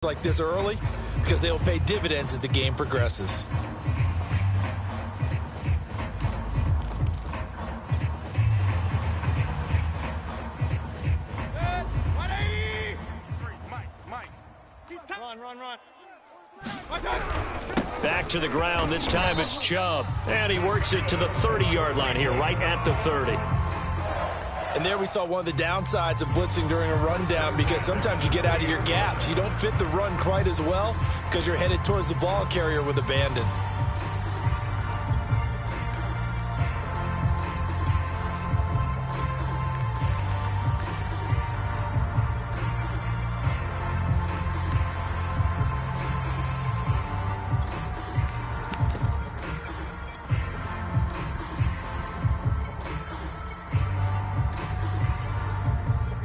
like this early because they'll pay dividends as the game progresses. Run. Back to the ground. This time it's Chubb. And he works it to the 30-yard line here, right at the 30. And there we saw one of the downsides of blitzing during a rundown, because sometimes you get out of your gaps. You don't fit the run quite as well because you're headed towards the ball carrier with abandon.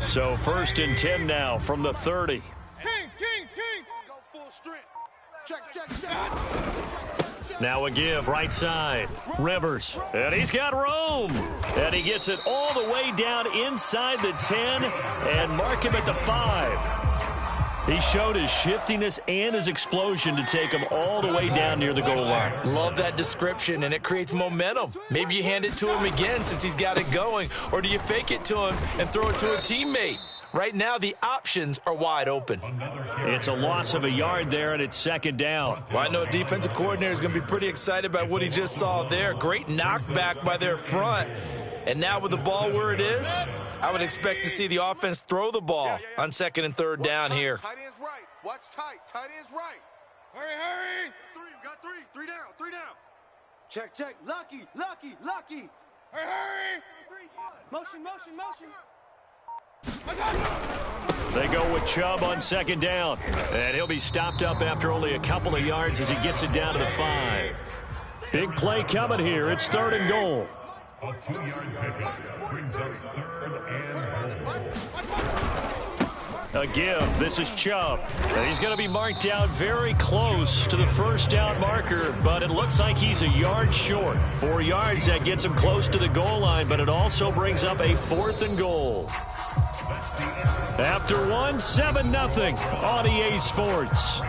So 1st and 10 now from the 30. Kings. Go full strength. Check. Now a give right side. Rivers. And he's got room. And he gets it all the way down inside the 10 and mark him at the 5. He showed his shiftiness and his explosion to take him all the way down near the goal line. Love that description, and it creates momentum. Maybe you hand it to him again since he's got it going, or do you fake it to him and throw it to a teammate? Right now, the options are wide open. It's a loss of a yard there, and it's 2nd down. Well, I know a defensive coordinator is going to be pretty excited about what he just saw there. Great knockback by their front. And now with the ball where it is, I would expect to see the offense throw the ball on 2nd and 3rd down here. Tight end's right. Watch tight. Tight end's right. Hurry. We got three. Three down. Check. Lucky. Hurry. Motion. They go with Chubb on 2nd down. And he'll be stopped up after only a couple of yards as he gets it down to the 5. Big play coming here. It's 3rd and goal. A 2-yard pickup brings us 3rd and goal. A give. This is Chubb. He's going to be marked down very close to the 1st down marker, but it looks like he's a yard short. 4 yards, that gets him close to the goal line, but it also brings up a 4th and goal. After 7-0 on EA Sports.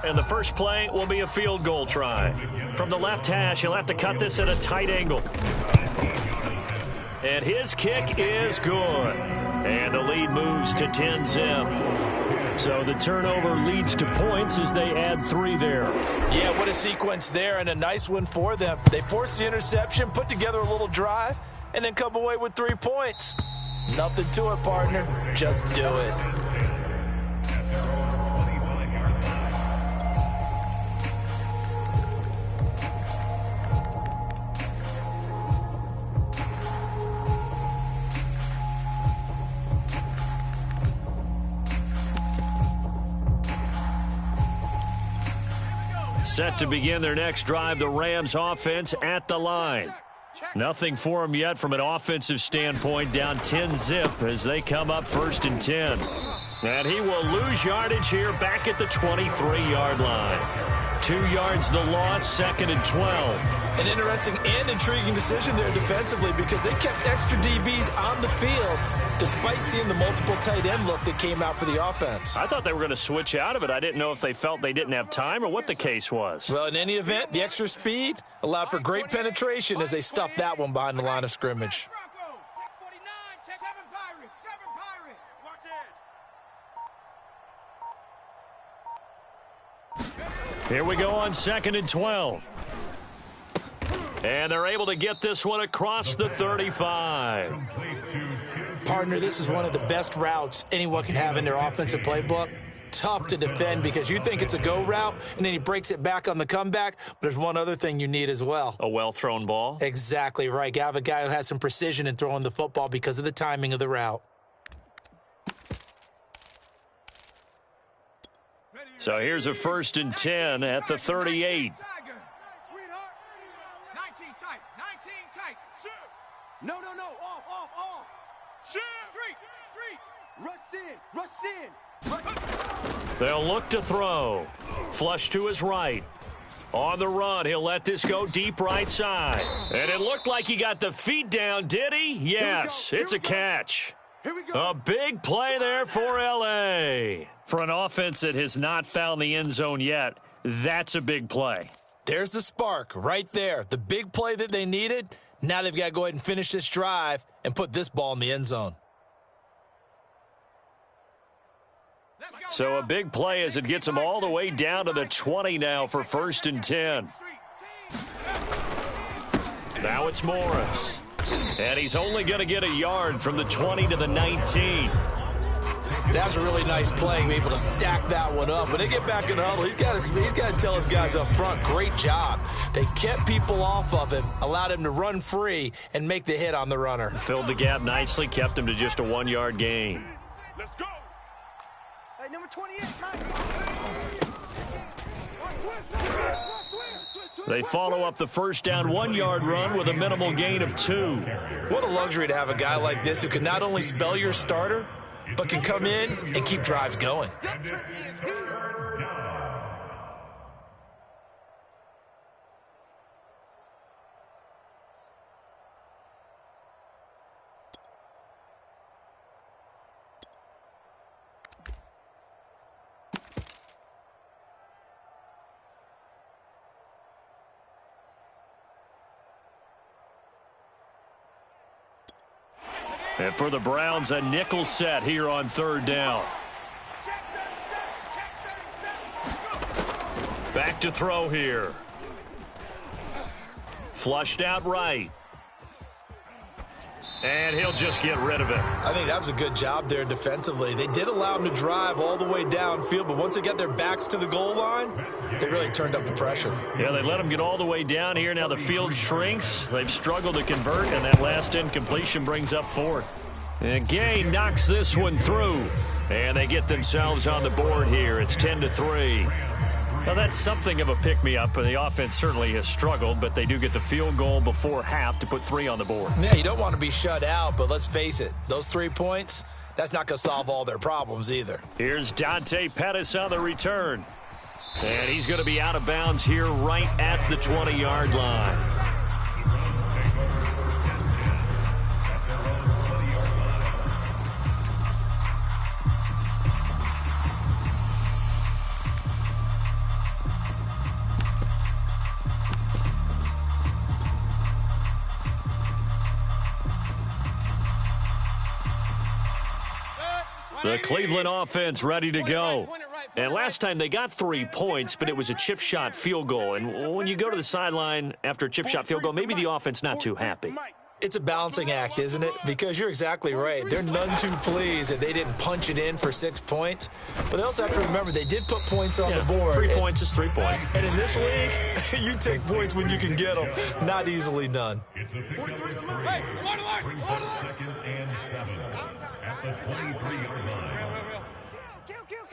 And the first play will be a field goal try. From the left hash, he'll have to cut this at a tight angle. And his kick is good. And the lead moves to 10-zip. So the turnover leads to points as they add 3 there. Yeah, what a sequence there, and a nice one for them. They force the interception, put together a little drive, and then come away with 3 points. Nothing to it, partner. Just do it. Set to begin their next drive, the Rams offense at the line. Nothing for them yet from an offensive standpoint, down 10-zip as they come up 1st and 10. And he will lose yardage here back at the 23-yard line. 2 yards the loss, 2nd and 12. An interesting and intriguing decision there defensively, because they kept extra DBs on the field despite seeing the multiple tight end look that came out for the offense. I thought they were going to switch out of it. I didn't know if they felt they didn't have time or what the case was. Well, in any event, the extra speed allowed for great penetration as they stuffed that one behind the line of scrimmage. Here we go on 2nd and 12. And they're able to get this one across the 35. Partner, this is one of the best routes anyone can have in their offensive playbook. Tough to defend because you think it's a go route, and then he breaks it back on the comeback. But there's one other thing you need as well. A well-thrown ball? Exactly right. You have a guy who has some precision in throwing the football because of the timing of the route. So here's a 1st and 10 at the 38. 19 tight. No. Off. Street. Rush in. They'll look to throw. Flush to his right. On the run, he'll let this go deep right side. And it looked like he got the feet down, did he? Yes, it's a catch. A big play there for L.A. For an offense that has not found the end zone yet, that's a big play. There's the spark right there. The big play that they needed. Now they've got to go ahead and finish this drive and put this ball in the end zone. So a big play as it gets them all the way down to the 20 now for 1st and 10. Now it's Morris. And he's only going to get a yard from the 20 to the 19. That was a really nice play, able to stack that one up. When they get back in the huddle, he's got to tell his guys up front, great job. They kept people off of him, allowed him to run free and make the hit on the runner. Filled the gap nicely, kept him to just a 1-yard gain. Let's go. Hey, number 28, They follow up the first down 1-yard run with a minimal gain of 2. What a luxury to have a guy like this who can not only spell your starter, but can come in and keep drives going. And for the Browns, a nickel set here on 3rd down. Back to throw here. Flushed out right. And he'll just get rid of it. I think that was a good job there defensively. They did allow him to drive all the way downfield, but once they got their backs to the goal line, they really turned up the pressure. Yeah, they let him get all the way down here. Now the field shrinks. They've struggled to convert, and that last incompletion brings up 4th. And Gay knocks this one through. And they get themselves on the board here. It's 10-3. Well, that's something of a pick-me-up. The offense certainly has struggled, but they do get the field goal before half to put 3 on the board. Yeah, you don't want to be shut out, but let's face it, those 3 points, that's not going to solve all their problems either. Here's Dante Pettis on the return. And he's going to be out of bounds here right at the 20-yard line. The Cleveland offense ready to go. And last time they got 3 points, but it was a chip shot field goal. And when you go to the sideline after a chip shot field goal, maybe the offense not too happy. It's a balancing act, isn't it? Because you're exactly right. They're none too pleased that they didn't punch it in for 6 points. But they also have to remember they did put points on the board. 3 points is 3 points. And in this league, you take points when you can get them. Not easily done. Hey, on the line. On the line. 2nd and 7 at the 23-yard line. Kill.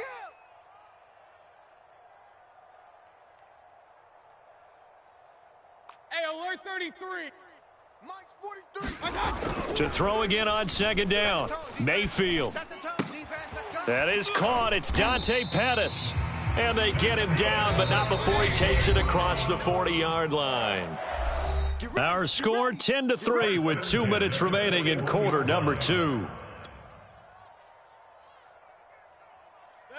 Hey, alert 33. Mike's 43. To throw again on 2nd down. Mayfield. Set the tone, defense. Let's go. That is caught. It's Dante Pettis. And they get him down, but not before he takes it across the 40-yard line. Our score 10-3 with 2 minutes remaining in quarter number 2.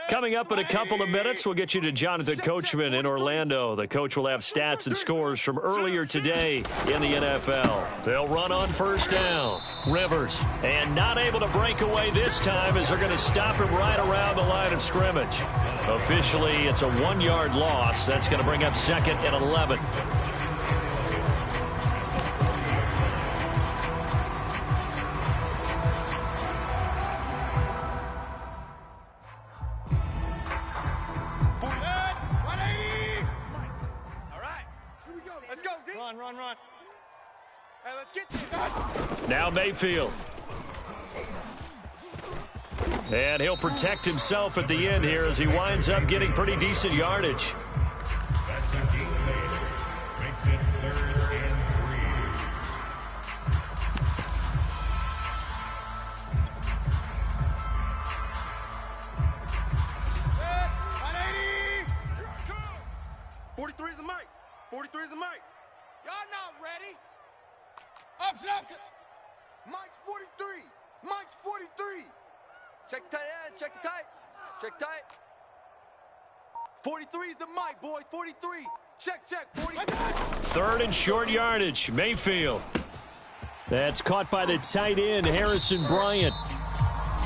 Coming up in a couple of minutes, we'll get you to Jonathan Coachman in Orlando. The coach will have stats and scores from earlier today in the NFL. They'll run on 1st down. Rivers, and not able to break away this time as they're going to stop him right around the line of scrimmage. Officially, it's a 1-yard loss. That's going to bring up 2nd and 11. Run. Hey, let's get this. Now Mayfield. And he'll protect himself at the end here as he winds up getting pretty decent yardage. That's the gain makes it 3rd and 3. 43 is the mic. Y'all not ready. Up. Mike's 43. Mike's 43. Check the tight end. Check the tight. Check tight. 43 is the mic, boys. 43. Check. 43. Third and short yardage. Mayfield. That's caught by the tight end, Harrison Bryant.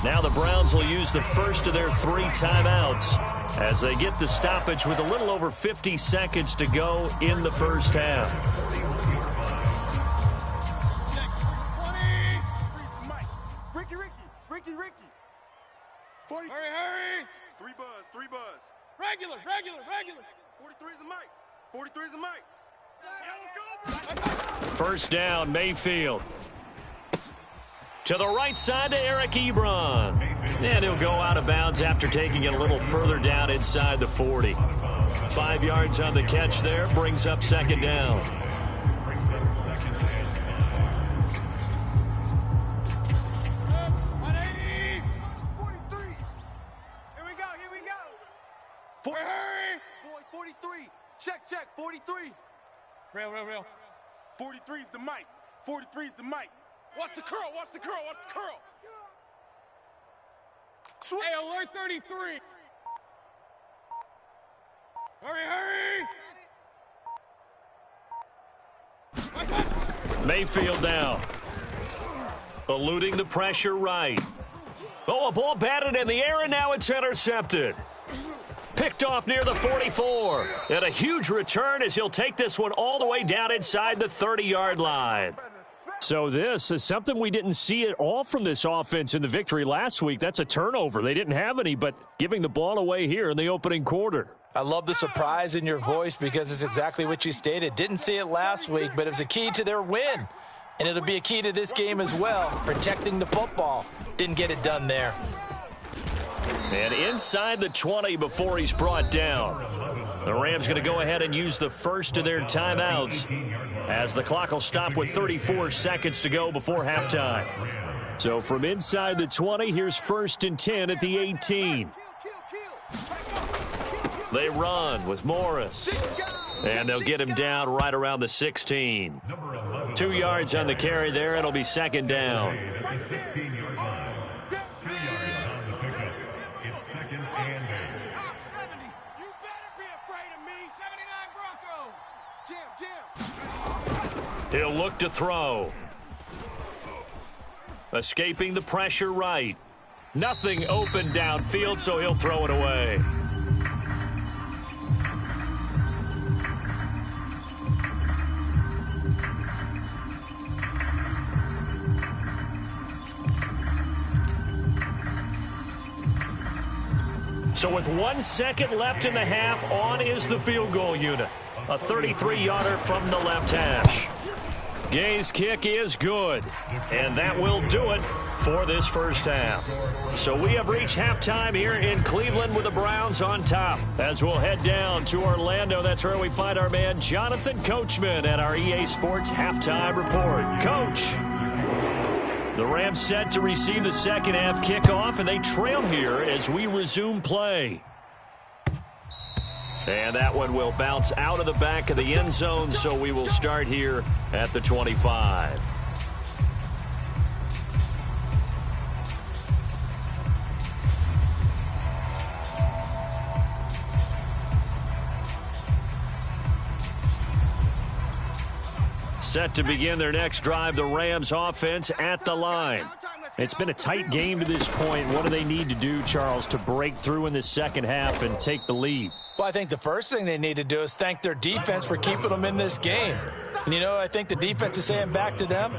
Now the Browns will use the first of their 3 timeouts as they get the stoppage with a little over 50 seconds to go in the first half. 20. Ricky. 40. Hurry. 3 buzz. Regular. 43 is the mic. 43 is the mic. First down, Mayfield. To the right side to Eric Ebron. And he'll go out of bounds after taking it a little further down inside the 40. 5 yards on the catch there, brings up second down. 43. Here we go. Hurry. Boys, 43. Check. 43. Real. 43 is the mic. 43 is the mic. Watch the curl. Hey, alert 33. Hurry. Mayfield now. Eluding the pressure right. Oh, a ball batted in the air, and now it's intercepted. Picked off near the 44. And a huge return as he'll take this one all the way down inside the 30-yard line. So this is something we didn't see at all from this offense in the victory last week. That's a turnover. They didn't have any, but giving the ball away here in the opening quarter. I love the surprise in your voice because it's exactly what you stated. Didn't see it last week, but it was a key to their win. And it'll be a key to this game as well, protecting the football. Didn't get it done there. And inside the 20 before he's brought down. The Rams going to go ahead and use the first of their timeouts as the clock will stop with 34 seconds to go before halftime. So from inside the 20, here's 1st and 10 at the 18. They run with Morris. And they'll get him down right around the 16. 2 yards on the carry there. It'll be second down. He'll look to throw. Escaping the pressure right. Nothing open downfield, so he'll throw it away. So with 1 second left in the half, on is the field goal unit. A 33-yarder from the left hash. Gay's kick is good, and that will do it for this first half. So we have reached halftime here in Cleveland with the Browns on top. As we'll head down to Orlando, that's where we find our man Jonathan Coachman at our EA Sports Halftime Report. Coach, the Rams set to receive the second half kickoff, and they trail here as we resume play. And that one will bounce out of the back of the end zone, so we will start here at the 25. Set to begin their next drive, the Rams offense at the line. It's been a tight game to this point. What do they need to do, Charles, to break through in the second half and take the lead? Well, I think the first thing they need to do is thank their defense for keeping them in this game. And, you know, I think the defense is saying back to them,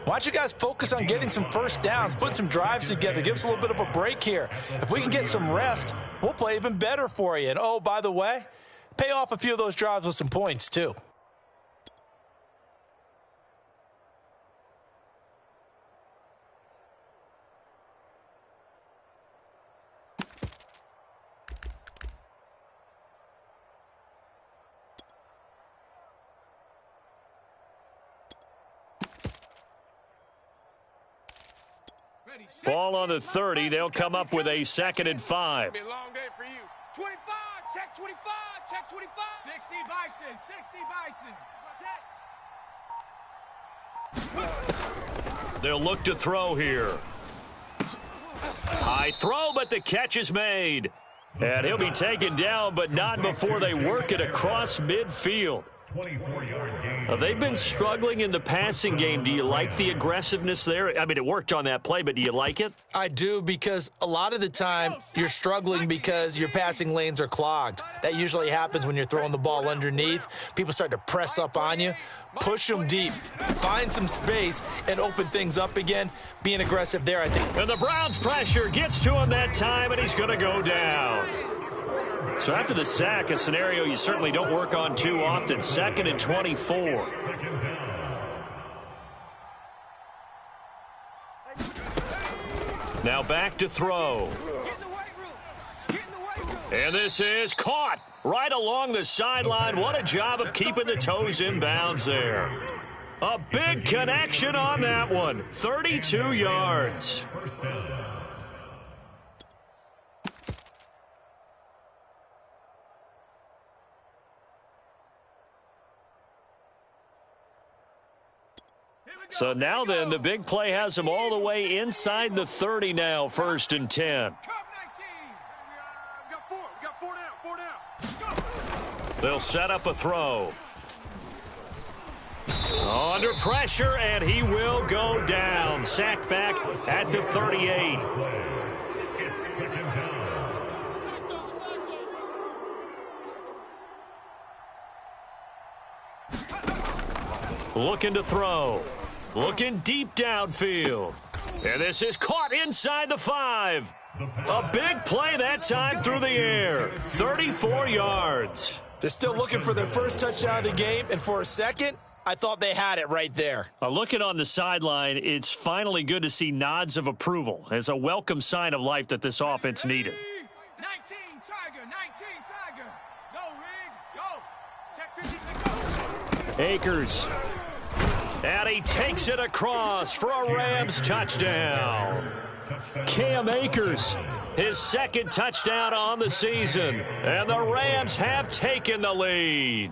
why don't you guys focus on getting some first downs, put some drives together, give us a little bit of a break here. If we can get some rest, we'll play even better for you. And, oh, by the way, pay off a few of those drives with some points, too. Ball on the 30. They'll come up with a 2nd and 5. Be a long day for you. 25, Check 25. Check 25. 60 Bison. 60 Bison. They'll look to throw here. High throw, but the catch is made. And he'll be taken down, but not before they work it across midfield. They've been struggling in the passing game. Do you like the aggressiveness there? I mean, it worked on that play, but do you like it? I do, because a lot of the time you're struggling because your passing lanes are clogged. That usually happens when you're throwing the ball underneath. People start to press up on you. Push them deep. Find some space and open things up again. Being aggressive there, I think. And the Browns' pressure gets to him that time, and he's going to go down. So after the sack, a scenario you certainly don't work on too often. 2nd and 24. Now back to throw. And this is caught right along the sideline. What a job of keeping the toes in bounds there. A big connection on that one. 32 yards. So now then, the big play has them all the way inside the 30 now, 1st and 10. They'll set up a throw. Under pressure, and he will go down. Sacked back at the 38. Looking to throw. Looking deep downfield. And this is caught inside the 5. A big play that time through the air. 34 yards. They're still looking for their first touchdown of the game, and for a second, I thought they had it right there. Looking on the sideline, it's finally good to see nods of approval as a welcome sign of life that this offense needed. 19 Tiger. 19 Tiger. Go, Rig. Go. Check 56. Go. Akers. And he takes it across for a Rams touchdown. Cam Akers, his 2nd touchdown on the season. And the Rams have taken the lead.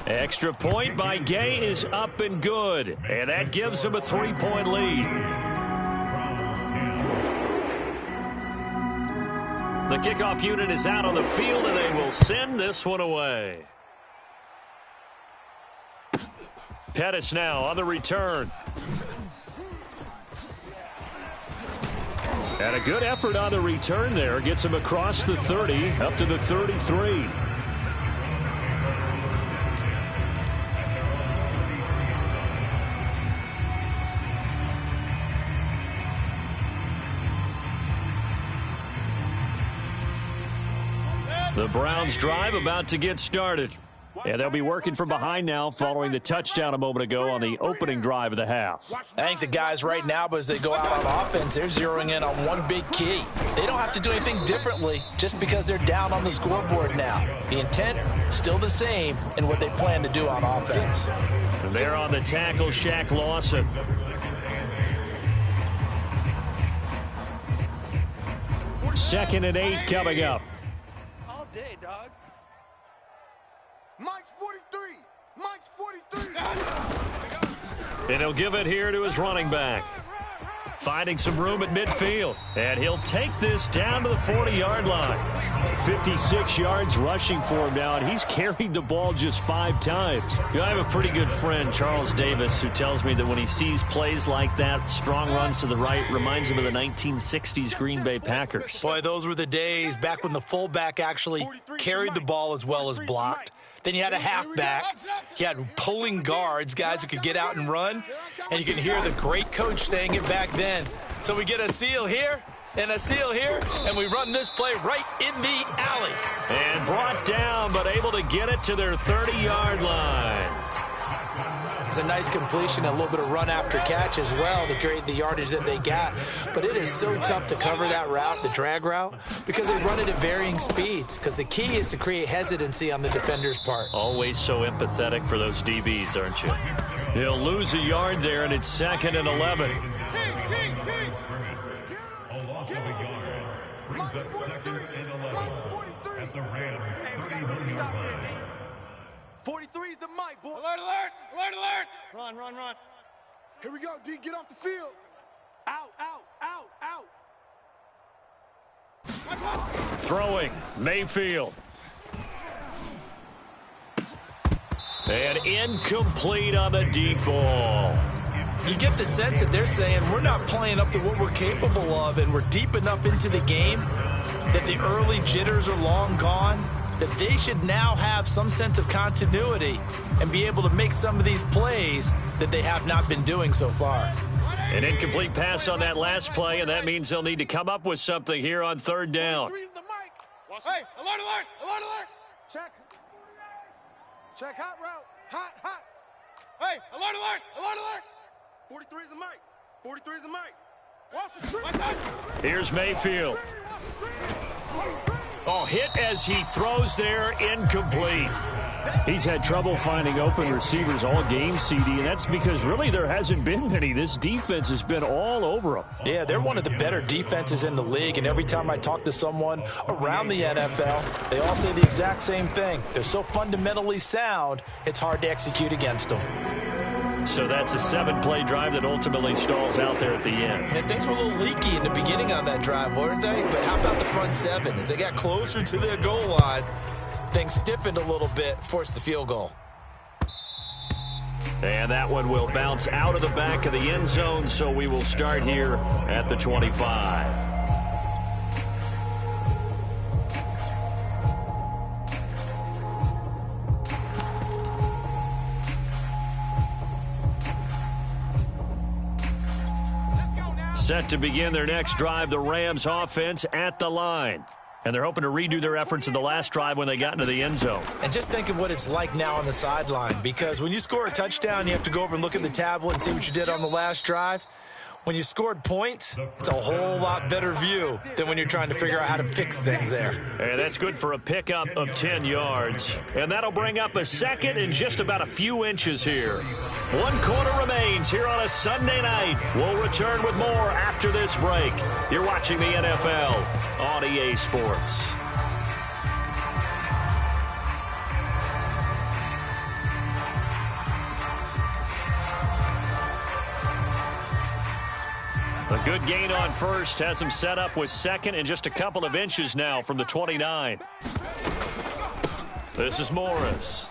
Extra point by Gay is up and good. And that gives them a 3-point lead. The kickoff unit is out on the field, and they will send this one away. Pettis now on the return. And a good effort on the return there. Gets him across the 30, up to the 33. The Browns drive about to get started. And they'll be working from behind now following the touchdown a moment ago on the opening drive of the half. I think the guys right now, as they go out on offense, they're zeroing in on one big key. They don't have to do anything differently just because they're down on the scoreboard now. The intent, still the same in what they plan to do on offense. And they're on the tackle, Shaq Lawson. Second and 8 coming up. All day, dog. Mike's 43. Mike's 43. And he'll give it here to his running back. Finding some room at midfield. And he'll take this down to the 40-yard line. 56 yards rushing for him now, and he's carried the ball just 5 times. You know, I have a pretty good friend, Charles Davis, who tells me that when he sees plays like that, strong runs to the right, reminds him of the 1960s Green Bay Packers. Boy, those were the days back when the fullback actually carried the ball as well as blocked. Then you had a halfback. You had pulling guards, guys who could get out and run. And you can hear the great coach saying it back then. So we get a seal here and a seal here, and we run this play right in the alley. And brought down, but able to get it to their 30-yard line. It's a nice completion, a little bit of run after catch as well to create the yardage that they got. But it is so tough to cover that route, the drag route, because they run it at varying speeds. Because the key is to create hesitancy on the defender's part. Always so empathetic for those DBs, aren't you? He'll lose a yard there, and it's 2nd and 11. A loss of a yard. second and 11 at the Rams 30-yard line. 43 is the mic, boy. Alert, alert! Alert, alert! Run, run, run. Here we go, D. Get off the field. Out, out, out, out. Throwing, Mayfield. And incomplete on the deep ball. You get the sense that they're saying we're not playing up to what we're capable of, and we're deep enough into the game that the early jitters are long gone, that they should now have some sense of continuity and be able to make some of these plays that they have not been doing so far. An incomplete pass on that last play, and that means they'll need to come up with something here on third down. 43 is the mic. Hey, alert, alert! Alert, alert! Check. Check hot route. Hot, hot. Hey, alert, alert! Alert, alert! 43 is the mic. 43 is the mic. Watch the screen! Here's Mayfield. Oh, hit as he throws there, incomplete. He's had trouble finding open receivers all game, CD, and that's because really there hasn't been many. This defense has been all over them. Yeah, they're one of the better defenses in the league, and every time I talk to someone around the NFL, they all say the exact same thing. They're so fundamentally sound, it's hard to execute against them. So that's a 7-play drive that ultimately stalls out there at the end. And things were a little leaky in the beginning on that drive, weren't they? But how about the front seven? As they got closer to their goal line, things stiffened a little bit, forced the field goal. And that one will bounce out of the back of the end zone, so we will start here at the 25. Set to begin their next drive, the Rams offense at the line. And they're hoping to redo their efforts in the last drive when they got into the end zone. And just think of what it's like now on the sideline, because when you score a touchdown, you have to go over and look at the tablet and see what you did on the last drive. When you scored points, it's a whole lot better view than when you're trying to figure out how to fix things there. And that's good for a pickup of 10 yards. And that'll bring up a second and just about a few inches here. 1 quarter remains here on a Sunday night. We'll return with more after this break. You're watching the NFL on EA Sports. A good gain on first has him set up with second and just a couple of inches now from the 29. This is Morris.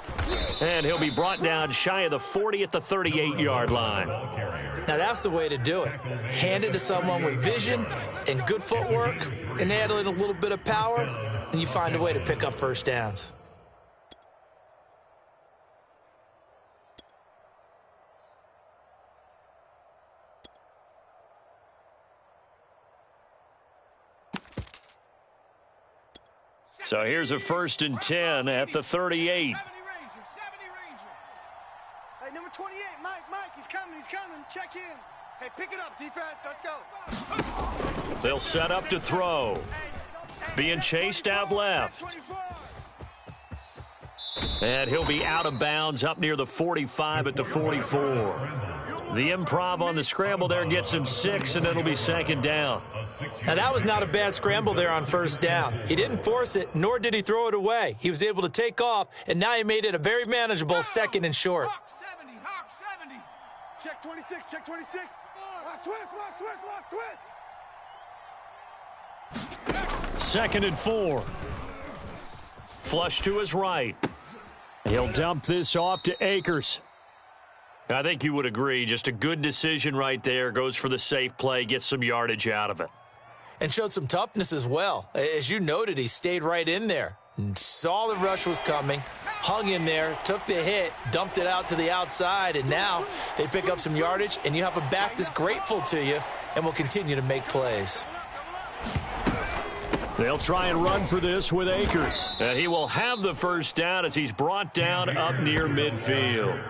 And he'll be brought down shy of the 40 at the 38-yard line. Now that's the way to do it. Hand it to someone with vision and good footwork, and add in a little bit of power, and you find a way to pick up first downs. So here's a 1st and 10 at the 38. 70 Ranger. Hey, number 28, Mike, he's coming. Check in. Hey, pick it up, defense. Let's go. They'll set up to throw. Being chased out left. And he'll be out of bounds up near the 45 at the 44. The improv on the scramble there gets him 6, and it'll be 2nd down. Now, that was not a bad scramble there on 1st down. He didn't force it, nor did he throw it away. He was able to take off, and now he made it a very manageable 2nd and short. Hawk 70, Hawk 70. Check 26, check 26. Watch twist. 2nd and 4. Flush to his right. He'll dump this off to Akers. I think you would agree, just a good decision right there. Goes for the safe play, gets some yardage out of it. And showed some toughness as well. As you noted, he stayed right in there. Saw the rush was coming, hung in there, took the hit, dumped it out to the outside, and now they pick up some yardage, and you have a back that's grateful to you and will continue to make plays. They'll try and run for this with Akers. And he will have the 1st down as he's brought down up near midfield.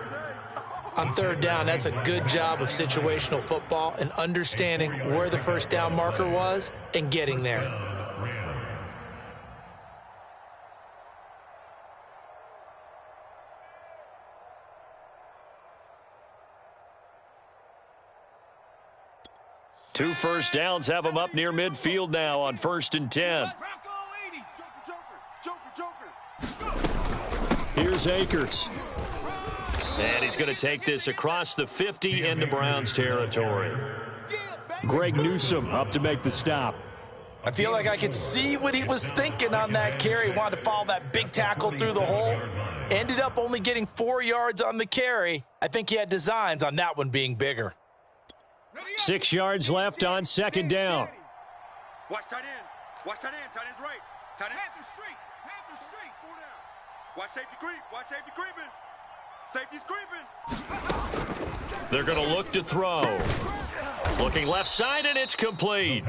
On 3rd down, that's a good job of situational football and understanding where the 1st down marker was and getting there. 2 first downs have him up near midfield now on 1st and 10. Here's Akers. And he's going to take this across the 50 into Browns territory. Greg Newsome up to make the stop. I feel like I could see what he was thinking on that carry. He wanted to follow that big tackle through the hole. Ended up only getting 4 yards on the carry. I think he had designs on that one being bigger. 6 yards left on 2nd down. Watch tight end. Watch tight end. Tight end's right. Tight end. Panther Street. Panther Street. 4 down. Watch safety creep. Watch safety creeping. Safety's creeping. They're going to look to throw. Looking left side, and it's complete.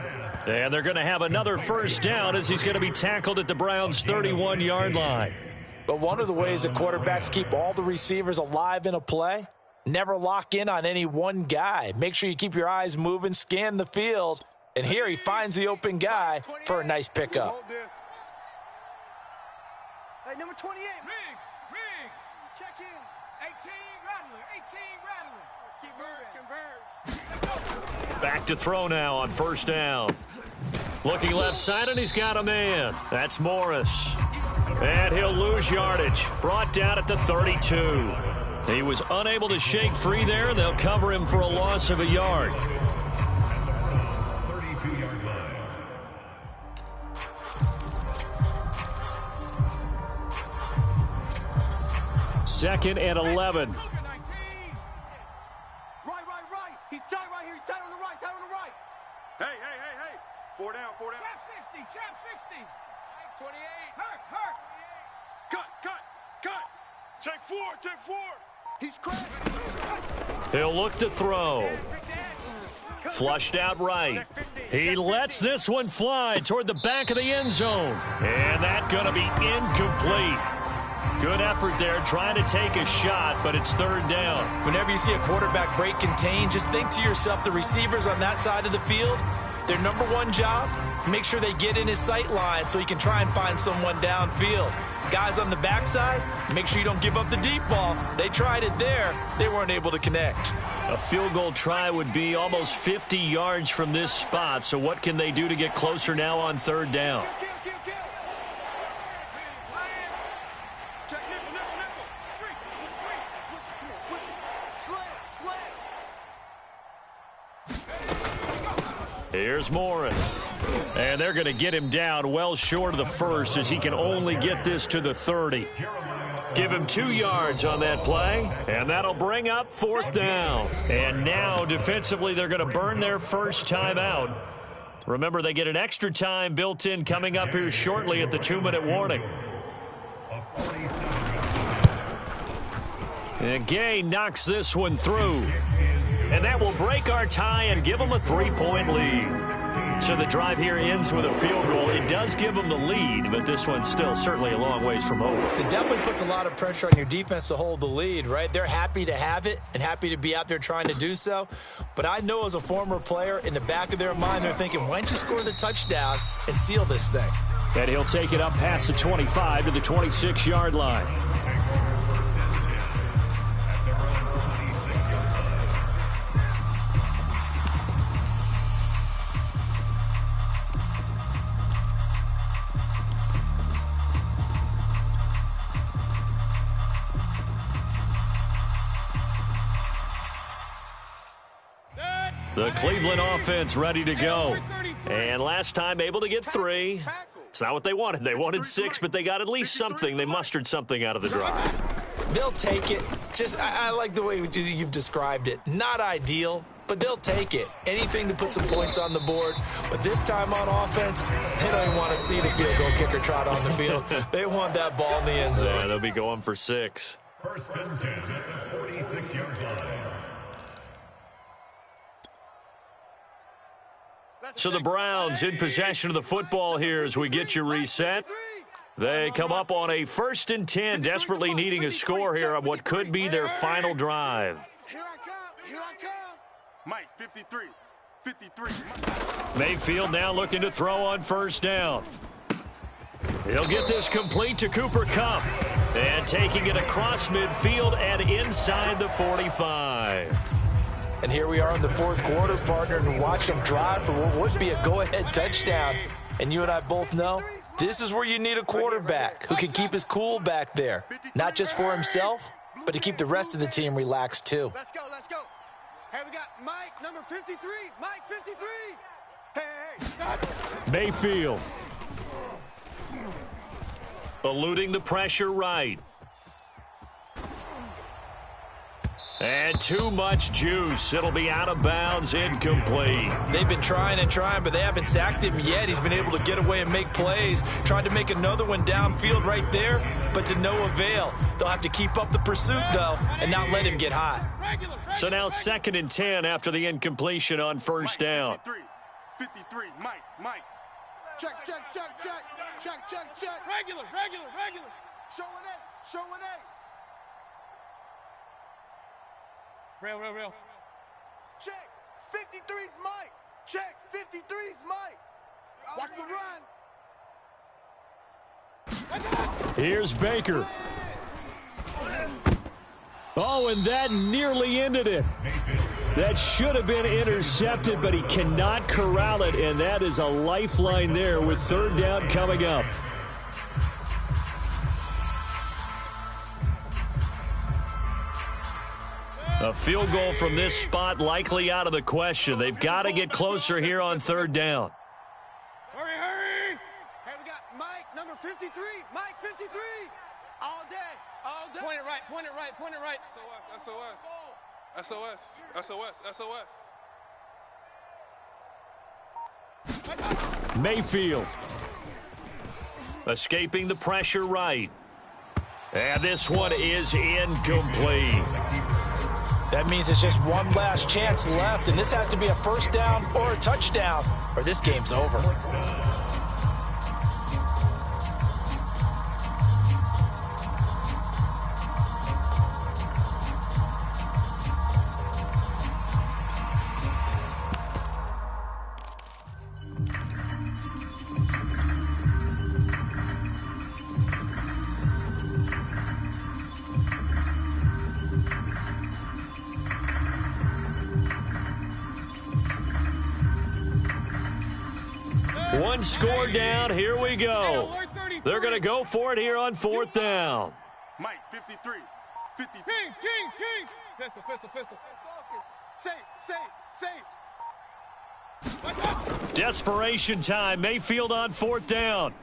And they're going to have another first down as he's going to be tackled at the Browns' 31-yard line. But one of the ways that quarterbacks keep all the receivers alive in a play, never lock in on any one guy. Make sure you keep your eyes moving, scan the field. And here he finds the open guy for a nice pickup. Hold this. Hey, number 28. Riggs. Riggs. Check in. 18 Rattler. 18 Rattler. Let's keep moving. Converge. Back to throw now on 1st down. Looking left side, and he's got a man. That's Morris. And he'll lose yardage. Brought down at the 32. He was unable to shake free there, and they'll cover him for a loss of a yard. 32-yard line. Second and 11. Luka 19. Right. He's tight right here. He's tight on the right. Tight on the right. Hey. 4 down. Chap 60. Chap 60. 28. Hurt. Cut. Check 4. He's cracked. He'll look to throw. Flushed out right. He lets this one fly toward the back of the end zone. And that's going to be incomplete. Good effort there trying to take a shot, but it's 3rd down. Whenever you see a quarterback break contain, just think to yourself, the receivers on that side of the field, their number one job, make sure they get in his sight line so he can try and find someone downfield. Guys on the backside, make sure you don't give up the deep ball. They tried it there. They weren't able to connect. A field goal try would be almost 50 yards from this spot, so what can they do to get closer now on 3rd down? Kill. Check nickel. Street. Switch it. Slam. Here's Morris. And they're going to get him down well short of the 1st as he can only get this to the 30. Give him 2 yards on that play, and that'll bring up 4th down. And now, defensively, they're going to burn their first time out. Remember, they get an extra time built in coming up here shortly at the 2-minute warning. And Gay knocks this one through. And that will break our tie and give them a 3-point lead. So the drive here ends with a field goal. It does give them the lead, but this one's still certainly a long ways from over. It definitely puts a lot of pressure on your defense to hold the lead, right? They're happy to have it and happy to be out there trying to do so. But I know as a former player, in the back of their mind, they're thinking, why don't you score the touchdown and seal this thing? And he'll take it up past the 25 to the 26-yard line. The Cleveland offense ready to go. And last time able to get 3. It's not what they wanted. They wanted 6, but they got at least something. They mustered something out of the drive. They'll take it. I like the way you've described it. Not ideal, but they'll take it. Anything to put some points on the board. But this time on offense, they don't even want to see the field goal kicker trot on the field. They want that ball in the end zone. Yeah, they'll be going for 6. 1st and 10 at the 46-yard line. So the Browns in possession of the football here as we get you reset. They come up on a 1st and 10, desperately needing a score here on what could be their final drive. Here I come. Mike, 53. Mayfield now looking to throw on 1st down. He'll get this complete to Cooper Kupp. And taking it across midfield and inside the 45. And here we are in the fourth quarter, partner, and watch them drive for what would be a go-ahead touchdown. And you and I both know this is where you need a quarterback who can keep his cool back there, not just for himself, but to keep the rest of the team relaxed too. Let's go, let's go. Hey, we got Mike, number 53. Mike, 53. Hey. Mayfield. Eluding the pressure right. And too much juice. It'll be out of bounds, incomplete. They've been trying and trying, but they haven't sacked him yet. He's been able to get away and make plays. Tried to make another one downfield right there, but to no avail. They'll have to keep up the pursuit, though, and not let him get hot. So now 2nd and 10 after the incompletion on first down. 53, Mike. Check, check, check, check. Check, check, check. Regular. Showing A. Real. Check. 53's Mike. Check. 53's Mike. Watch the run. Here's Baker. Oh, and that nearly ended it. That should have been intercepted, but he cannot corral it, and that is a lifeline there with 3rd down coming up. A field goal from this spot likely out of the question. They've got to get closer here on 3rd down. Hurry. Hey, we got Mike, number 53. Mike, 53. All day. Point it right. SOS. Mayfield. Escaping the pressure right. And this one is incomplete. That means it's just one last chance left, and this has to be a first down or a touchdown, or this game's over. One score down. Here we go. They're going to go for it here on 4th down. Mike, 53. Kings. Pistol. Safe. Desperation time. Mayfield on 4th down.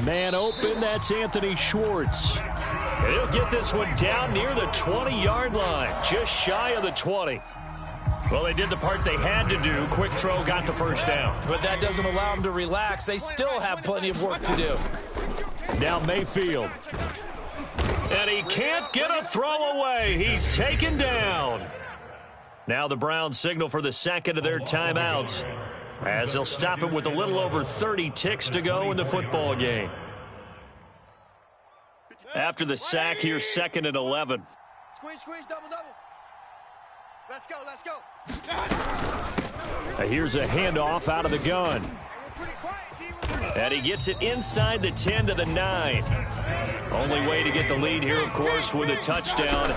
Man open, that's Anthony Schwartz. And he'll get this one down near the 20-yard line, just shy of the 20. Well, they did the part they had to do. Quick throw got the first down. But that doesn't allow them to relax. They still have plenty of work to do. Now Mayfield. And he can't get a throw away. He's taken down. Now the Browns signal for the second of their timeouts, as they'll stop it with a little over 30 ticks to go in the football game. After the sack, here's 2nd and 11. Squeeze, double. Let's go. Here's a handoff out of the gun. And he gets it inside the 10 to the 9. Only way to get the lead here, of course, with a touchdown.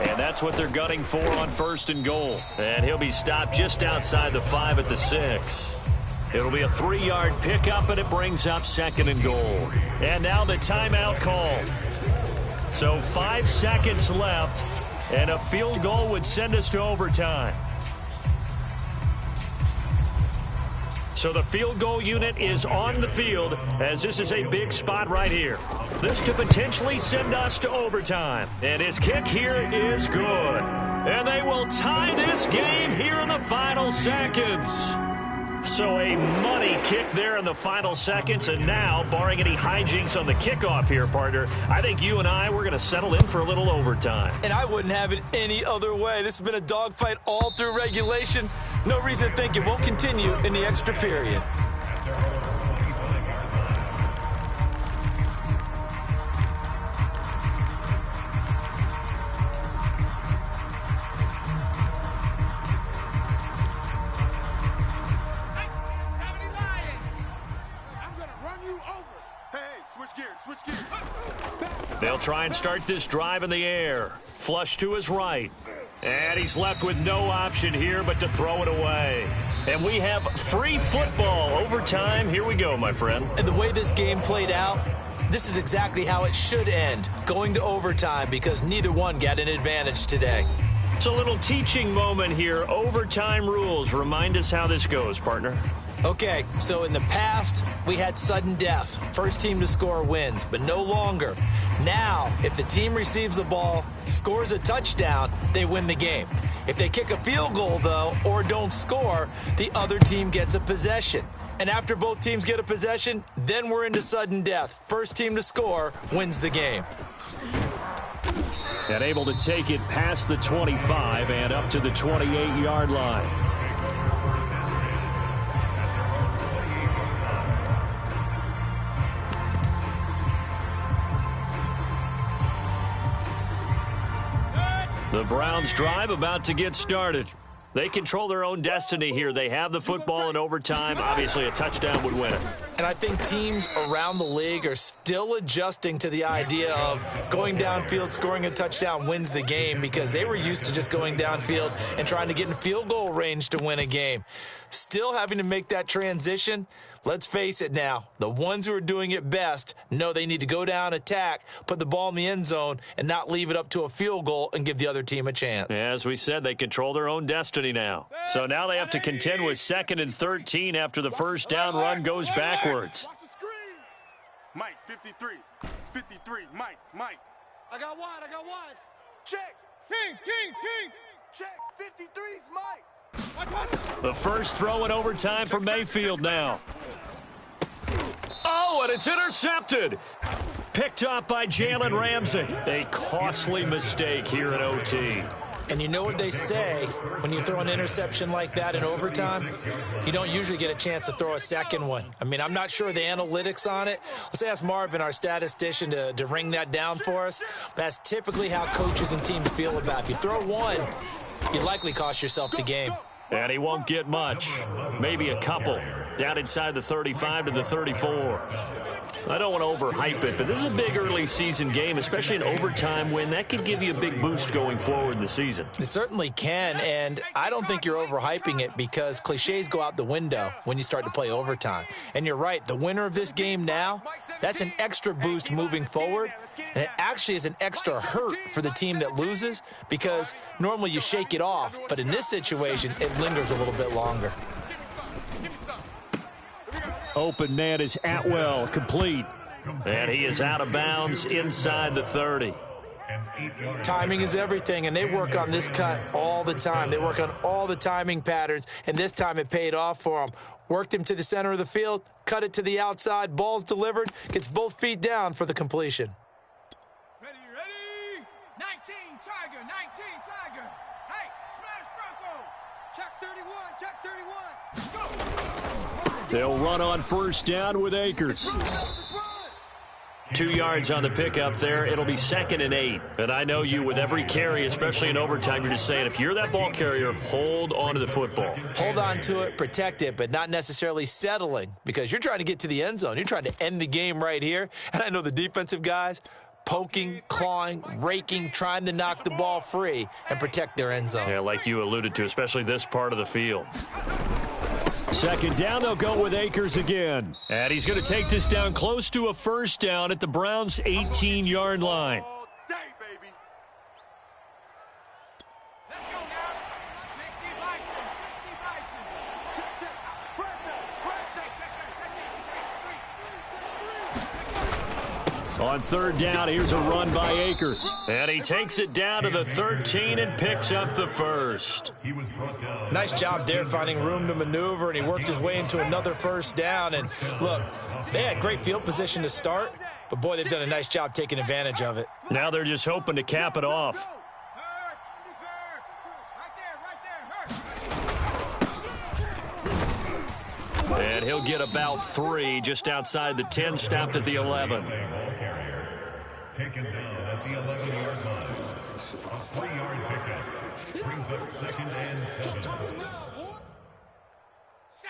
And that's what they're gunning for on 1st and goal. And he'll be stopped just outside the 5 at the 6. It'll be a 3-yard pickup, and it brings up 2nd and goal. And now the timeout call. So 5 seconds left, and a field goal would send us to overtime. So the field goal unit is on the field, as this is a big spot right here. This to potentially send us to overtime. And his kick here is good. And they will tie this game here in the final seconds. So a money kick there in the final seconds, and now, barring any hijinks on the kickoff here, partner, I think you and I, we're going to settle in for a little overtime. And I wouldn't have it any other way. This has been a dogfight all through regulation. No reason to think it won't continue in the extra period. They'll try and start this drive in the air. Flush to his right. And he's left with no option here but to throw it away. And we have free football. Overtime. Here we go, my friend. And the way this game played out, this is exactly how it should end, going to overtime, because neither one got an advantage today. It's a little teaching moment here. Overtime rules. Remind us how this goes, partner. Okay, so in the past, we had sudden death. First team to score wins, but no longer. Now, if the team receives the ball, scores a touchdown, they win the game. If they kick a field goal, though, or don't score, the other team gets a possession. And after both teams get a possession, then we're into sudden death. First team to score wins the game. And able to take it past the 25 and up to the 28-yard line. The Browns drive about to get started. They control their own destiny here. They have the football in overtime. Obviously, a touchdown would win it. And I think teams around the league are still adjusting to the idea of going downfield, scoring a touchdown wins the game, because they were used to just going downfield and trying to get in field goal range to win a game. Still having to make that transition. Let's face it now, the ones who are doing it best know they need to go down, attack, put the ball in the end zone, and not leave it up to a field goal and give the other team a chance. As we said, they control their own destiny now. So now they have to contend with 2nd and 13 after the first down run goes backwards. Watch the screen. Mike, 53. 53. Mike. I got wide. Check. Kings. Check. 53's Mike. The first throw in overtime for Mayfield now. Oh, and it's intercepted. Picked up by Jalen Ramsey. A costly mistake here in OT. And you know what they say, when you throw an interception like that in overtime, you don't usually get a chance to throw a second one. I mean, I'm not sure the analytics on it. Let's ask Marvin, our statistician, to ring that down for us. That's typically how coaches and teams feel about it. If you throw one, you likely cost yourself the game. And he won't get much. Maybe a couple. Down inside the 35 to the 34. I don't want to overhype it, but this is a big early season game, especially an overtime win. That could give you a big boost going forward in the season. It certainly can, and I don't think you're overhyping it, because cliches go out the window when you start to play overtime. And you're right, the winner of this game now, that's an extra boost moving forward, and it actually is an extra hurt for the team that loses, because normally you shake it off, but in this situation, it lingers a little bit longer. Open man is Atwell, complete. And he is out of bounds inside the 30. Timing is everything, and they work on this cut all the time. They work on all the timing patterns, and this time it paid off for them. Worked him to the center of the field, cut it to the outside, ball's delivered, gets both feet down for the completion. Ready. 19 Tiger. Hey, smash Bronco. Check 31. They'll run on first down with Akers. 2 yards on the pickup there. It'll be 2nd and 8. And I know you, with every carry, especially in overtime, you're just saying, if you're that ball carrier, hold on to the football. Hold on to it, protect it, but not necessarily settling, because you're trying to get to the end zone. You're trying to end the game right here. And I know the defensive guys poking, clawing, raking, trying to knock the ball free and protect their end zone. Yeah, like you alluded to, especially this part of the field. 2nd down, they'll go with Akers again. And he's going to take this down close to a first down at the Browns' 18-yard line. All day, baby. Let's go now. 60 Bison. Check. On 3rd down, here's a run by Akers. And he takes it down to the 13 and picks up the first. Nice job there finding room to maneuver, and he worked his way into another first down. And look, they had great field position to start, but boy, they've done a nice job taking advantage of it. Now they're just hoping to cap it off. And he'll get about 3 just outside the 10, stopped at the 11. Taken down at the 11-yard line. A 3-yard pickup brings up 2nd and 7.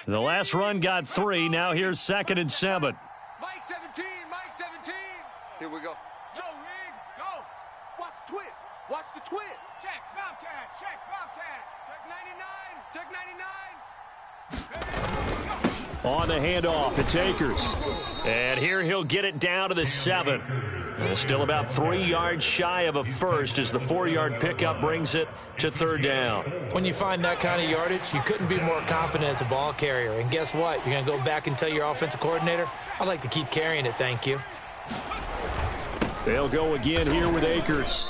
The last run got 3. Now here's 2nd and 7. Mike 17. Here we go. Go, Rig, go. Watch the twist. Check, Bobcat. Check Bobcat. Check 99. Check 99. On the handoff, it's Akers. And here he'll get it down to the 7. Still about 3 yards shy of a first as the 4-yard pickup brings it to third down. When you find that kind of yardage, you couldn't be more confident as a ball carrier. And guess what? You're going to go back and tell your offensive coordinator, I'd like to keep carrying it, thank you. They'll go again here with Akers.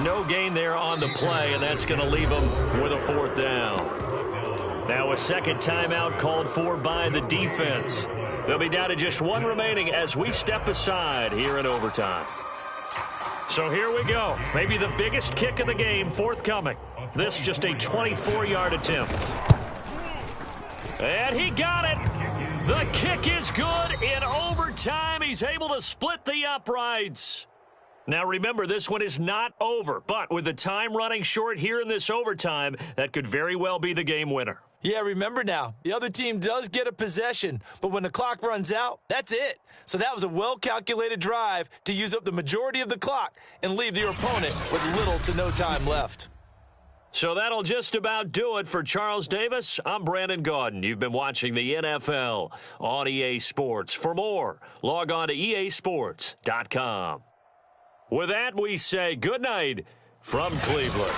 No gain there on the play, and that's going to leave them with a 4th down. Now a second timeout called for by the defense. They'll be down to just 1 remaining as we step aside here in overtime. So here we go. Maybe the biggest kick of the game forthcoming. This just a 24-yard attempt. And he got it. The kick is good in overtime. He's able to split the uprights. Now remember, this one is not over, but with the time running short here in this overtime, that could very well be the game winner. Yeah, remember now, the other team does get a possession, but when the clock runs out, that's it. So that was a well-calculated drive to use up the majority of the clock and leave your opponent with little to no time left. So that'll just about do it for Charles Davis. I'm Brandon Gaudin. You've been watching the NFL on EA Sports. For more, log on to easports.com. With that, we say good night from Cleveland.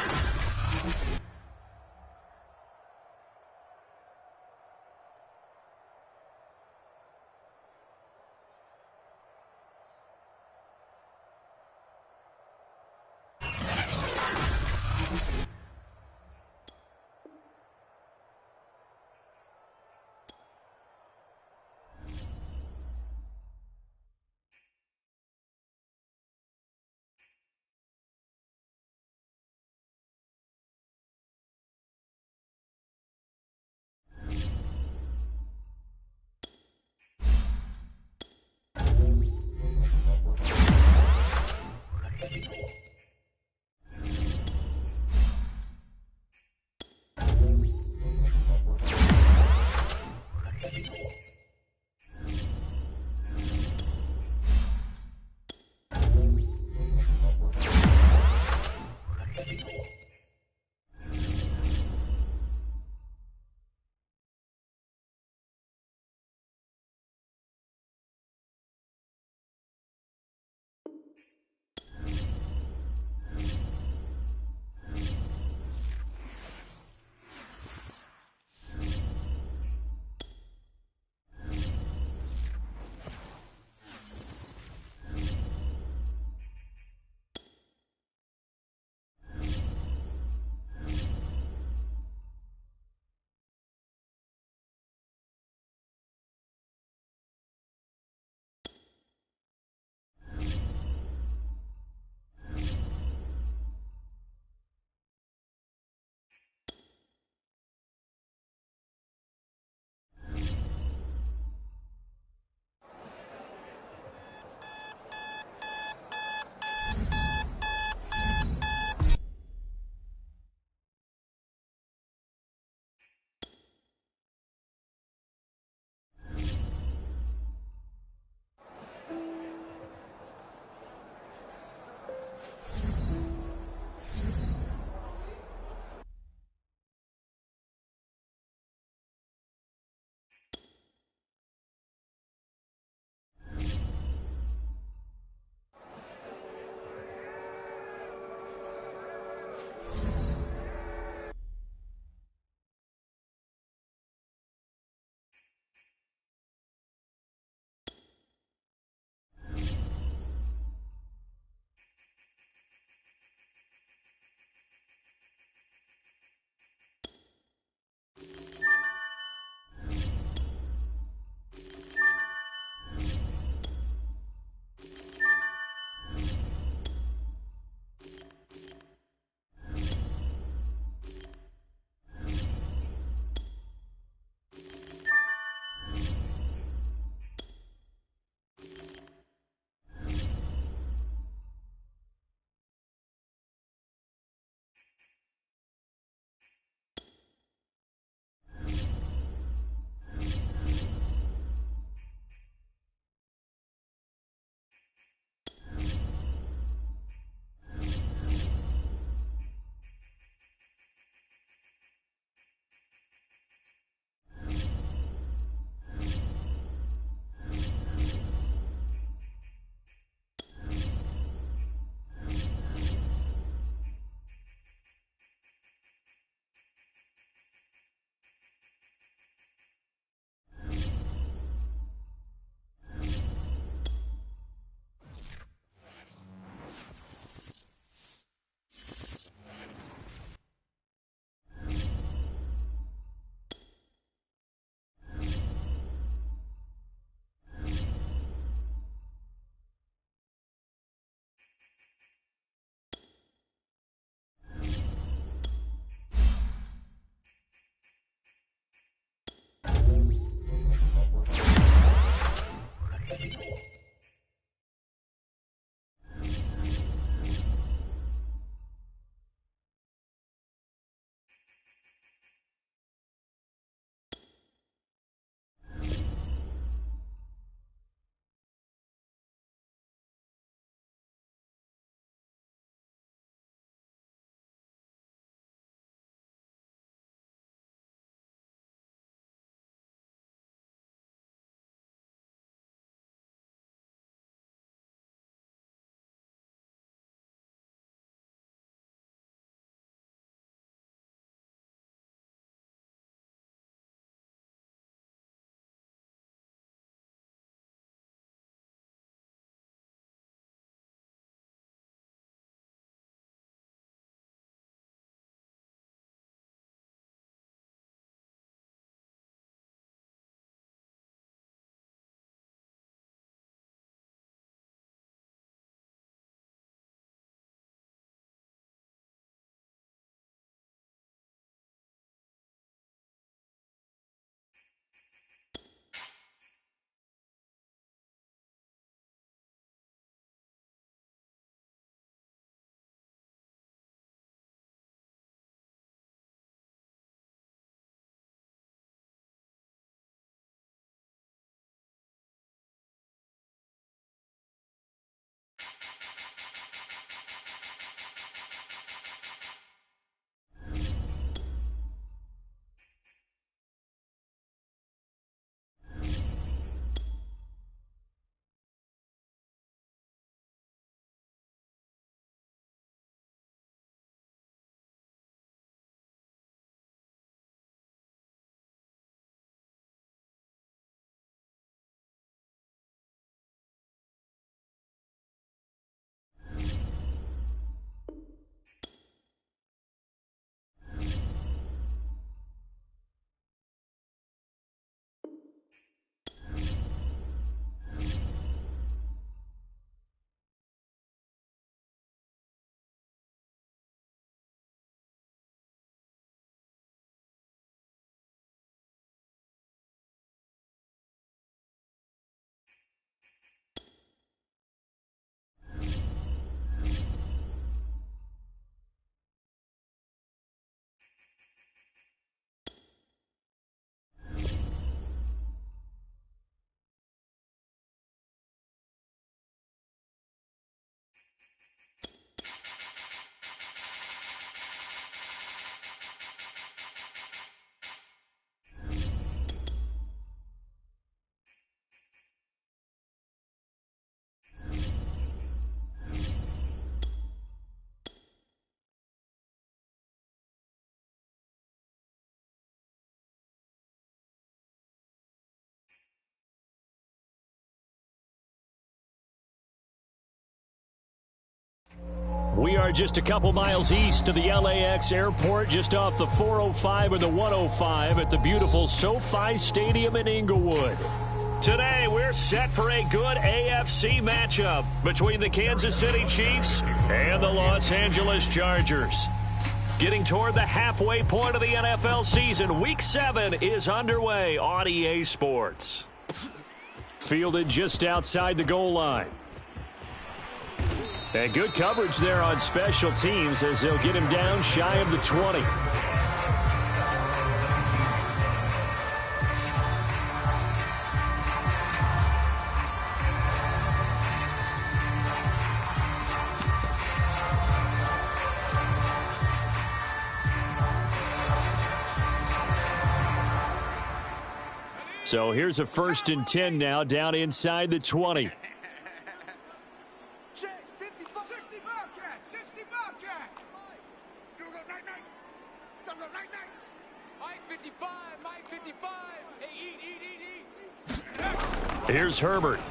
We are just a couple miles east of the LAX airport, just off the 405 and the 105 at the beautiful SoFi Stadium in Inglewood. Today, we're set for a good AFC matchup between the Kansas City Chiefs and the Los Angeles Chargers. Getting toward the halfway point of the NFL season, Week 7 is underway on EA Sports. Fielded just outside the goal line. And good coverage there on special teams as they'll get him down shy of the 20. So here's a 1st and 10 now, down inside the 20. Check, 54, 60 Bobcat, 60 Bobcat. You go night. Some go night. Mike 55, Mike 55. Hey, eat. Here's Herbert.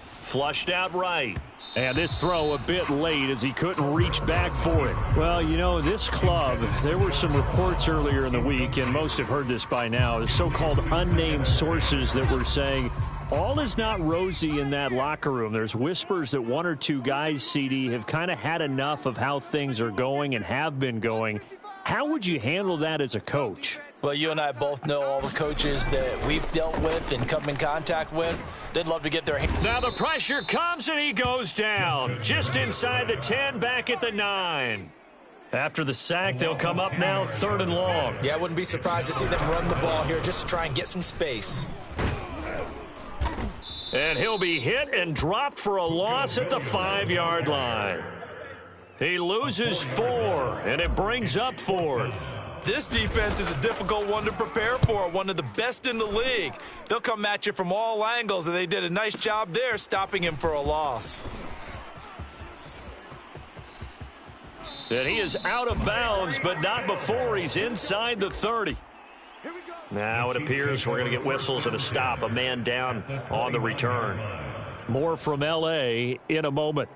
Flushed out right. And this throw a bit late as he couldn't reach back for it. Well, you know, this club, there were some reports earlier in the week, and most have heard this by now, the so-called unnamed sources that were saying all is not rosy in that locker room. There's whispers that one or two guys, CD, have kind of had enough of how things are going and have been going. How would you handle that as a coach? Well, you and I both know all the coaches that we've dealt with and come in contact with. They'd love to get their hands. Now the pressure comes and he goes down. Just inside the 10, back at the 9. After the sack, they'll come up now 3rd and long. Yeah, I wouldn't be surprised to see them run the ball here just to try and get some space. And he'll be hit and dropped for a loss at the 5-yard line. He loses 4, and it brings up 4th. This defense is a difficult one to prepare for, one of the best in the league. They'll come at you from all angles, and they did a nice job there stopping him for a loss. And he is out of bounds, but not before he's inside the 30. Now it appears we're going to get whistles and a stop, a man down on the return. More from L.A. in a moment.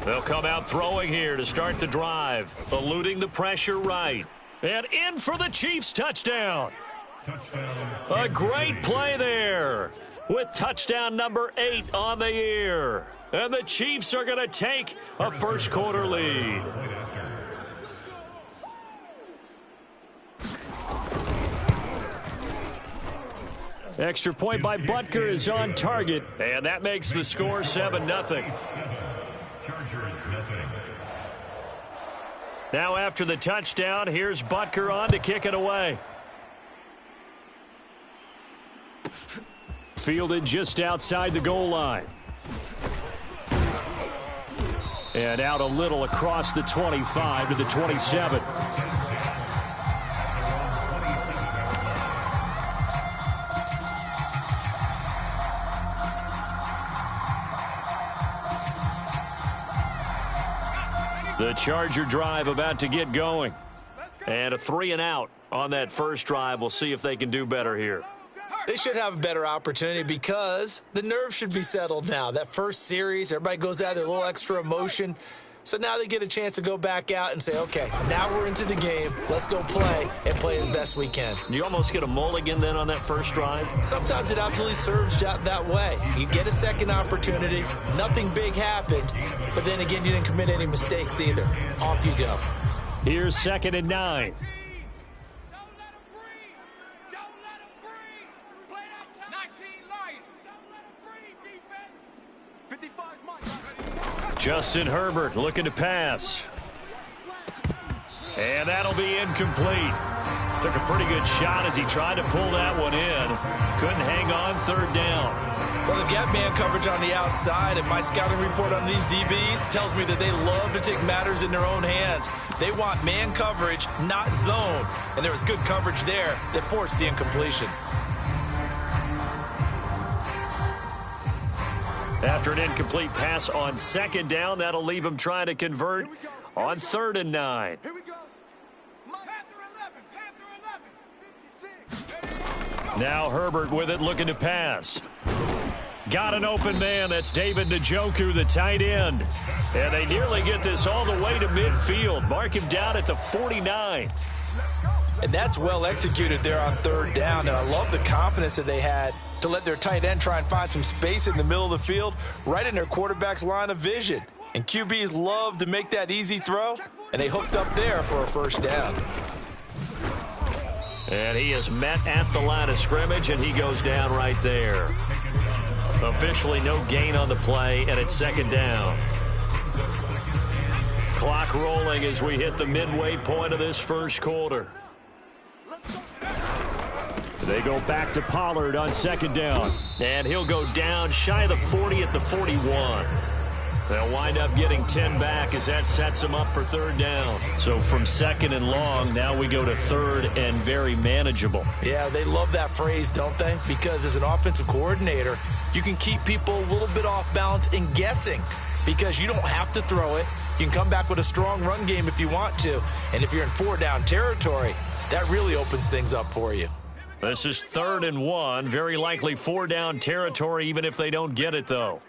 They'll come out throwing here to start the drive, eluding the pressure right. And in for the Chiefs touchdown. A great play there with touchdown number 8 on the year. And the Chiefs are going to take a first quarter lead. Extra point by Butker is on target. And that makes the score 7-0. Now after the touchdown, here's Butker on to kick it away. Fielded just outside the goal line. And out a little across the 25 to the 27. The Charger drive about to get going. And a 3-and-out on that first drive. We'll see if they can do better here. They should have a better opportunity because the nerves should be settled now. That first series, everybody goes out there, a little extra emotion. So now they get a chance to go back out and say, okay, now we're into the game. Let's go play and play as best we can. You almost get a mulligan then on that first drive? Sometimes it absolutely serves that way. You get a second opportunity. Nothing big happened. But then again, you didn't commit any mistakes either. Off you go. Here's 2nd and 9. Justin Herbert looking to pass. And that'll be incomplete. Took a pretty good shot as he tried to pull that one in. Couldn't hang on third down. Well, they've got man coverage on the outside, and my scouting report on these DBs tells me that they love to take matters in their own hands. They want man coverage, not zone. And there was good coverage there that forced the incompletion. After an incomplete pass on second down, that'll leave him trying to convert on 3rd and 9. Here we go. Panther 11, Panther 11. Now Herbert with it, looking to pass. Got an open man. That's David Njoku, the tight end. And they nearly get this all the way to midfield. Mark him down at the 49. And that's well executed there on 3rd down. And I love the confidence that they had to let their tight end try and find some space in the middle of the field, right in their quarterback's line of vision. And QBs love to make that easy throw, and they hooked up there for a 1st down. And he is met at the line of scrimmage, and he goes down right there. Officially no gain on the play, and it's 2nd down. Clock rolling as we hit the midway point of this first quarter. They go back to Pollard on 2nd down. And he'll go down shy of the 40 at the 41. They'll wind up getting 10 back as that sets them up for 3rd down. So from 2nd and long, now we go to 3rd and very manageable. Yeah, they love that phrase, don't they? Because as an offensive coordinator, you can keep people a little bit off balance and guessing because you don't have to throw it. You can come back with a strong run game if you want to. And if you're in 4-down territory, that really opens things up for you. This is 3rd and 1. Very likely 4-down territory, even if they don't get it, though.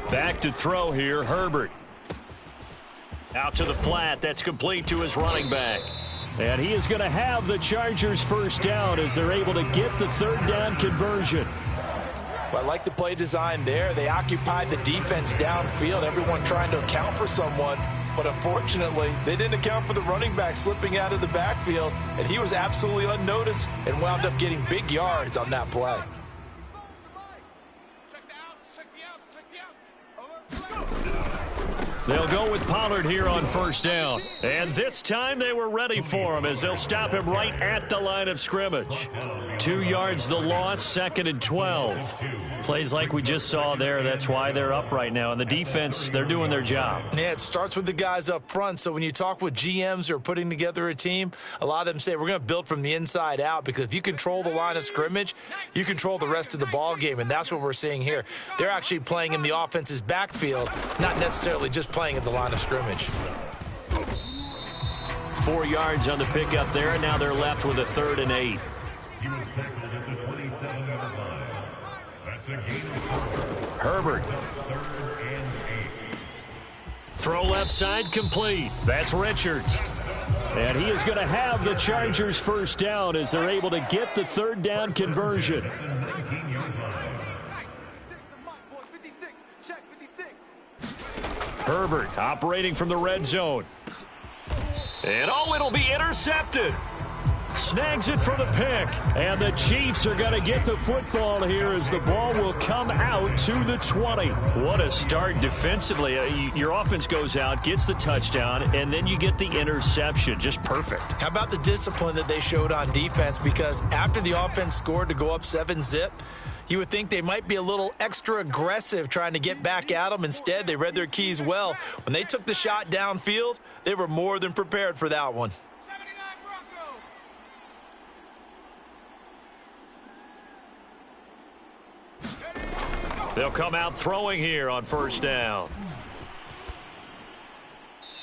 Back to throw here, Herbert. Out to the flat. That's complete to his running back. And he is going to have the Chargers 1st down as they're able to get the 3rd down conversion. Well, I like the play design there. They occupied the defense downfield, everyone trying to account for someone. But unfortunately, they didn't account for the running back slipping out of the backfield, and he was absolutely unnoticed and wound up getting big yards on that play. They'll go with Pollard here on 1st down. And this time they were ready for him as they'll stop him right at the line of scrimmage. 2 yards the loss, 2nd and 12. Plays like we just saw there. That's why they're up right now. And the defense, they're doing their job. Yeah, it starts with the guys up front. So when you talk with GMs who are putting together a team, a lot of them say we're going to build from the inside out because if you control the line of scrimmage, you control the rest of the ball game. And that's what we're seeing here. They're actually playing in the offense's backfield, not necessarily just playing at the line of scrimmage. 4 yards on the pickup there, and now they're left with a 3rd and 8. He was tackled at the 27-yard line. That's a gain of 4. Herbert. 3rd and 8. Throw left side complete. That's Richards. And he is going to have the Chargers 1st down as they're able to get the 3rd down conversion. Herbert operating from the red zone. And it'll be intercepted. Snags it for the pick. And the Chiefs are going to get the football here as the ball will come out to the 20. What a start defensively. Your offense goes out, gets the touchdown, and then you get the interception. Just perfect. How about the discipline that they showed on defense? Because after the offense scored to go up 7-zip, you would think they might be a little extra aggressive trying to get back at them. Instead, they read their keys well. When they took the shot downfield, they were more than prepared for that one. They'll come out throwing here on 1st down.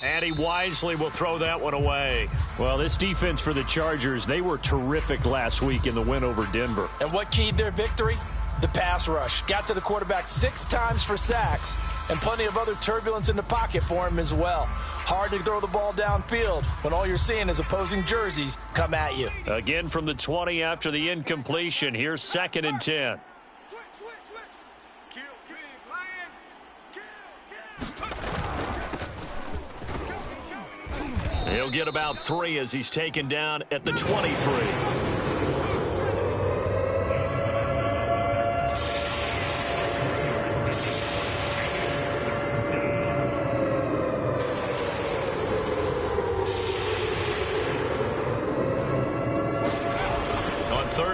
And he wisely will throw that one away. Well, this defense for the Chargers, they were terrific last week in the win over Denver. And what keyed their victory? The pass rush. Got to the quarterback 6 times for sacks, and plenty of other turbulence in the pocket for him as well. Hard to throw the ball downfield when all you're seeing is opposing jerseys come at you. Again from the 20 after the incompletion. Here's 2nd and 10. He'll get about 3 as he's taken down at the 23.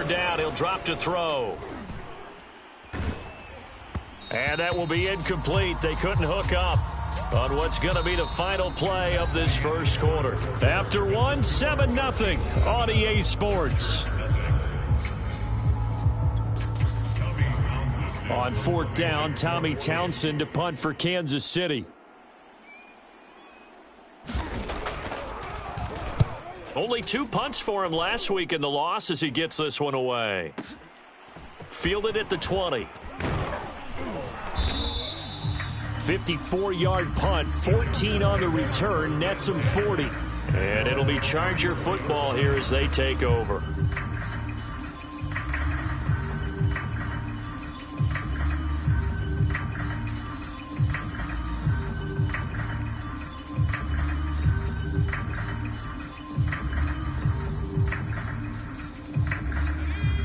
third down. He'll drop to throw. And that will be incomplete. They couldn't hook up on what's going to be the final play of this first quarter. After one, 7-0 on EA Sports. On fourth down, Tommy Townsend to punt for Kansas City. Only 2 punts for him last week in the loss as he gets this one away. Fielded at the 20. 54-yard punt, 14 on the return, nets him 40. And it'll be Charger football here as they take over.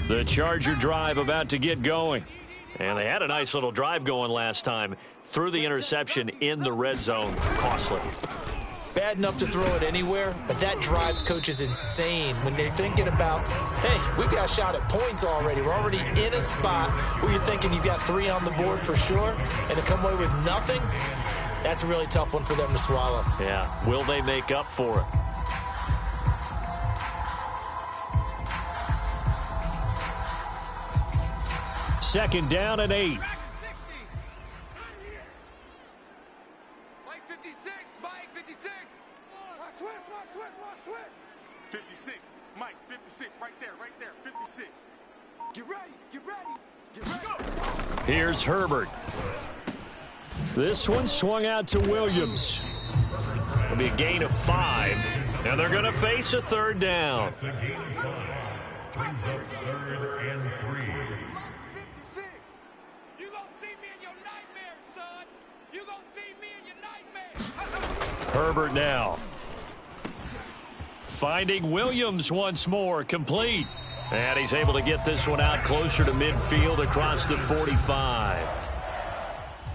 The Charger drive about to get going. And they had a nice little drive going last time. Threw the interception in the red zone. Costly. Bad enough to throw it anywhere, but that drives coaches insane when they're thinking about, hey, we've got a shot at points already. We're already in a spot where you're thinking you've got 3 on the board for sure, and to come away with nothing, that's a really tough one for them to swallow. Yeah. Will they make up for it? Second down and 8. Mike 56, Mike 56. Watch twist. 56, Mike, 56, right there, 56. Get ready. Go. Here's Herbert. This one swung out to Williams. It'll be a gain of 5, and they're going to face a third down. That's a gain of 5. Brings up 3rd and 3. You gonna see me in your nightmares, son. You gonna see me in your nightmares. Herbert now. Finding Williams once more, complete. And he's able to get this one out closer to midfield across the 45.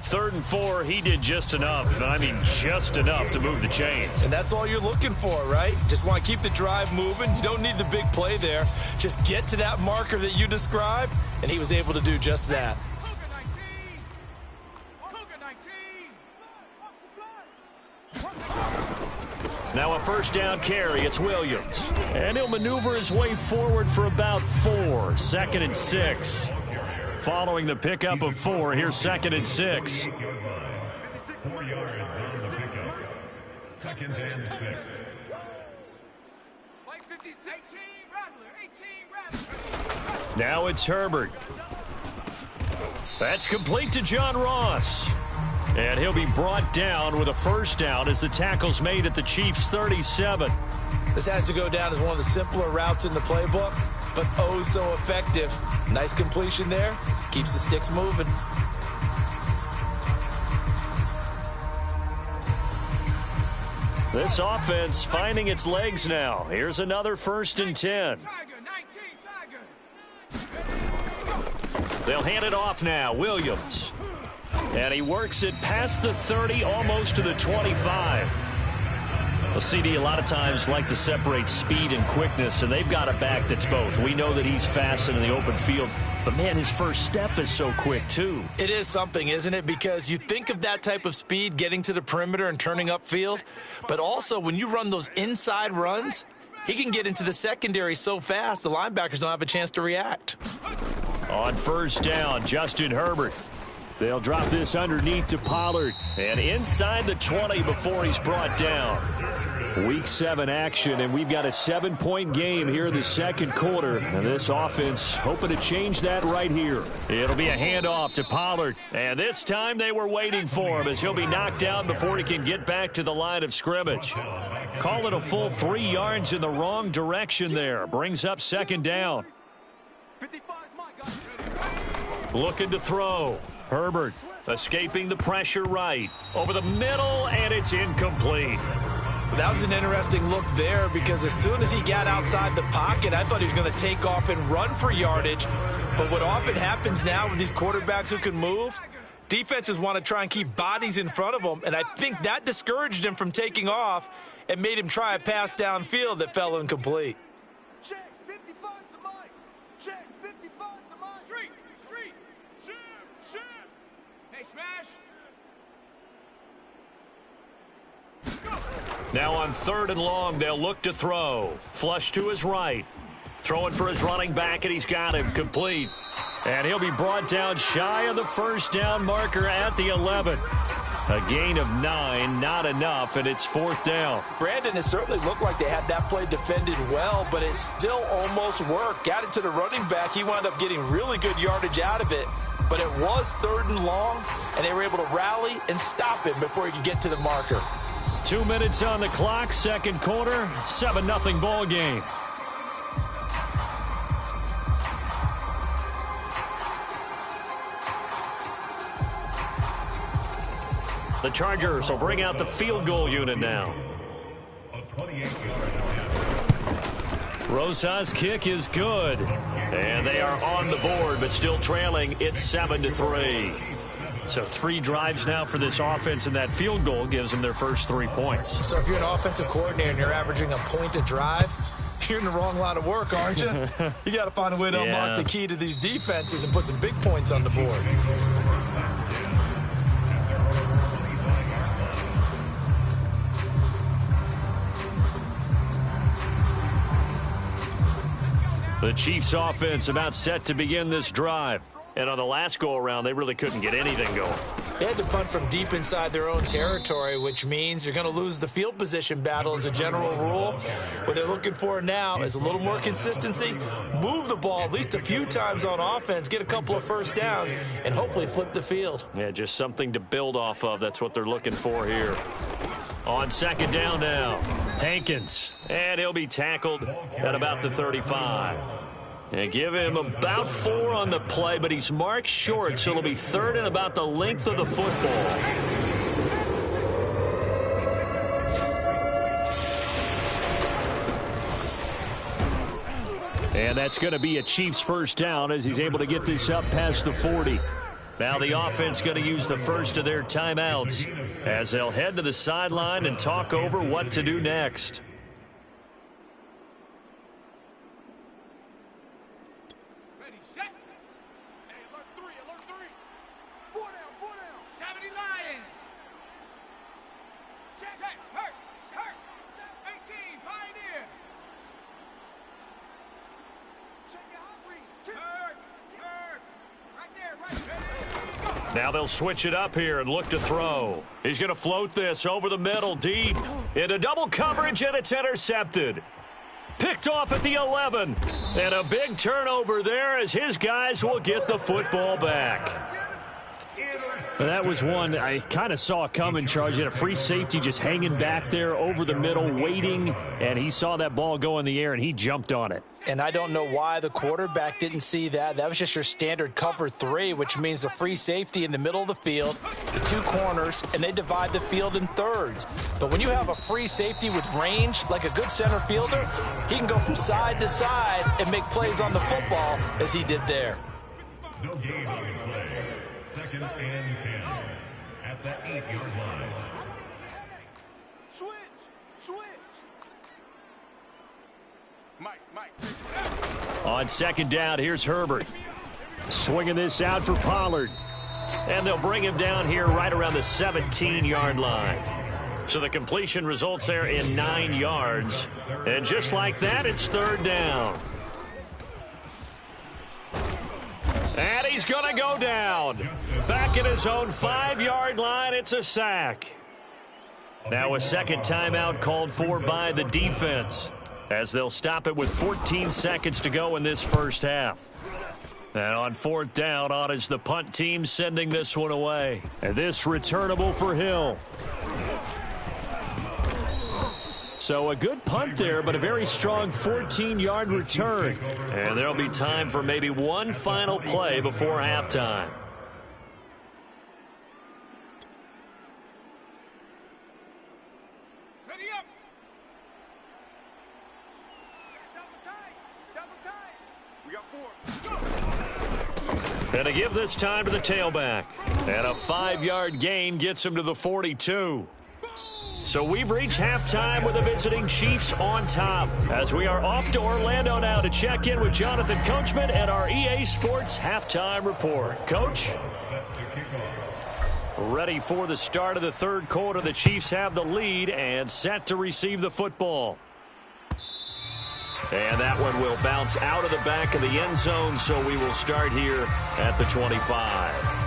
3rd and 4, he did just enough. I mean, just enough to move the chains. And that's all you're looking for, right? Just want to keep the drive moving. You don't need the big play there. Just get to that marker that you described, and he was able to do just that. Now a first down carry. It's Williams. And he'll maneuver his way forward for about 4. 2nd and 6. Following the pickup of 4, here's 2nd and 6. 4 yards on the pickup. 2nd and 6. Mike 56. 18 Rattler. Now it's Herbert. That's complete to John Ross. And he'll be brought down with a first down as the tackle's made at the Chiefs' 37. This has to go down as one of the simpler routes in the playbook, but oh so effective. Nice completion there. Keeps the sticks moving. This offense finding its legs now. Here's another 1st and 10. They'll hand it off now. Williams. And he works it past the 30, almost to the 25. Well, CD, a lot of times like to separate speed and quickness, and they've got a back that's both. We know that he's fast in the open field, but, man, his first step is so quick, too. It is something, isn't it? Because you think of that type of speed getting to the perimeter and turning upfield, but also when you run those inside runs, he can get into the secondary so fast the linebackers don't have a chance to react. On first down, Justin Herbert. They'll drop this underneath to Pollard. And inside the 20 before he's brought down. Week 7 action, and we've got a 7-point game here in the second quarter. And this offense hoping to change that right here. It'll be a handoff to Pollard. And this time they were waiting for him as he'll be knocked down before he can get back to the line of scrimmage. Call it a full 3 yards in the wrong direction there. Brings up 2nd down. 55's Mike. Looking to throw. Herbert escaping the pressure right. Over the middle, and it's incomplete. That was an interesting look there because as soon as he got outside the pocket, I thought he was going to take off and run for yardage. But what often happens now with these quarterbacks who can move, defenses want to try and keep bodies in front of them, and I think that discouraged him from taking off and made him try a pass downfield that fell incomplete. Check, 55 to Mike. Check. Street. Shim. Hey, smash. Now on 3rd and long, they'll look to throw. Flush to his right. Throwing for his running back, and he's got him complete. And he'll be brought down shy of the first down marker at the 11. A gain of 9, not enough, and it's 4th down. Brandon, it certainly looked like they had that play defended well, but it still almost worked. Got it to the running back. He wound up getting really good yardage out of it, but it was 3rd and long, and they were able to rally and stop him before he could get to the marker. 2 minutes on the clock, second quarter, 7-0 ball game. The Chargers will bring out the field goal unit now. Rosas' kick is good. And they are on the board, but still trailing. It's 7-3. So 3 drives now for this offense, and that field goal gives them their first 3 points. So if you're an offensive coordinator and you're averaging a point a drive, you're in the wrong line of work, aren't you? You got to find a way to unlock the key to these defenses and put some big points on the board. The Chiefs offense about set to begin this drive. And on the last go-around, they really couldn't get anything going. They had to punt from deep inside their own territory, which means you're going to lose the field position battle as a general rule. What they're looking for now is a little more consistency, move the ball at least a few times on offense, get a couple of first downs, and hopefully flip the field. Yeah, just something to build off of. That's what they're looking for here. On 2nd down now, Hankins. And he'll be tackled at about the 35. And give him about 4 on the play, but he's marked short, so it'll be 3rd and about the length of the football. And that's going to be a Chiefs first down as he's able to get this up past the 40. Now the offense going to use the first of their timeouts as they'll head to the sideline and talk over what to do next. Ready, set. Hey, alert 3. 4 down. 70 Lion. Check. Hurt. 18, Pioneer. Check your hot read. Hurt. Right there, right. Now they'll switch it up here and look to throw. He's going to float this over the middle, deep, into double coverage, and it's intercepted. Picked off at the 11. And a big turnover there as his guys will get the football back. That was one I kind of saw coming, Charles. You had a free safety just hanging back there over the middle, waiting, and he saw that ball go in the air, and he jumped on it. And I don't know why the quarterback didn't see that. That was just your standard cover 3, which means the free safety in the middle of the field, the 2 corners, and they divide the field in thirds. But when you have a free safety with range, like a good center fielder, he can go from side to side and make plays on the football as he did there. No game on the play. 2nd and 10 at the 8-yard line. Switch. Mike. On 2nd down, here's Herbert. Swinging this out for Pollard. And they'll bring him down here right around the 17-yard line. So the completion results there in 9 yards. And just like that, it's 3rd down. And he's going to go down. Back at his own 5-yard line, it's a sack. Now a second timeout called for by the defense, as they'll stop it with 14 seconds to go in this first half. And on 4th down, on is the punt team sending this one away. And this returnable for Hill. So a good punt there, but a very strong 14-yard return. And there'll be time for maybe one final play before halftime. Ready up. Double tight. We got 4. And to give this time to the tailback. And a 5-yard gain gets him to the 42. So we've reached halftime with the visiting Chiefs on top, as we are off to Orlando now to check in with Jonathan Coachman and our EA Sports Halftime Report. Coach? Ready for the start of the third quarter. The Chiefs have the lead and set to receive the football. And that one will bounce out of the back of the end zone, so we will start here at the 25.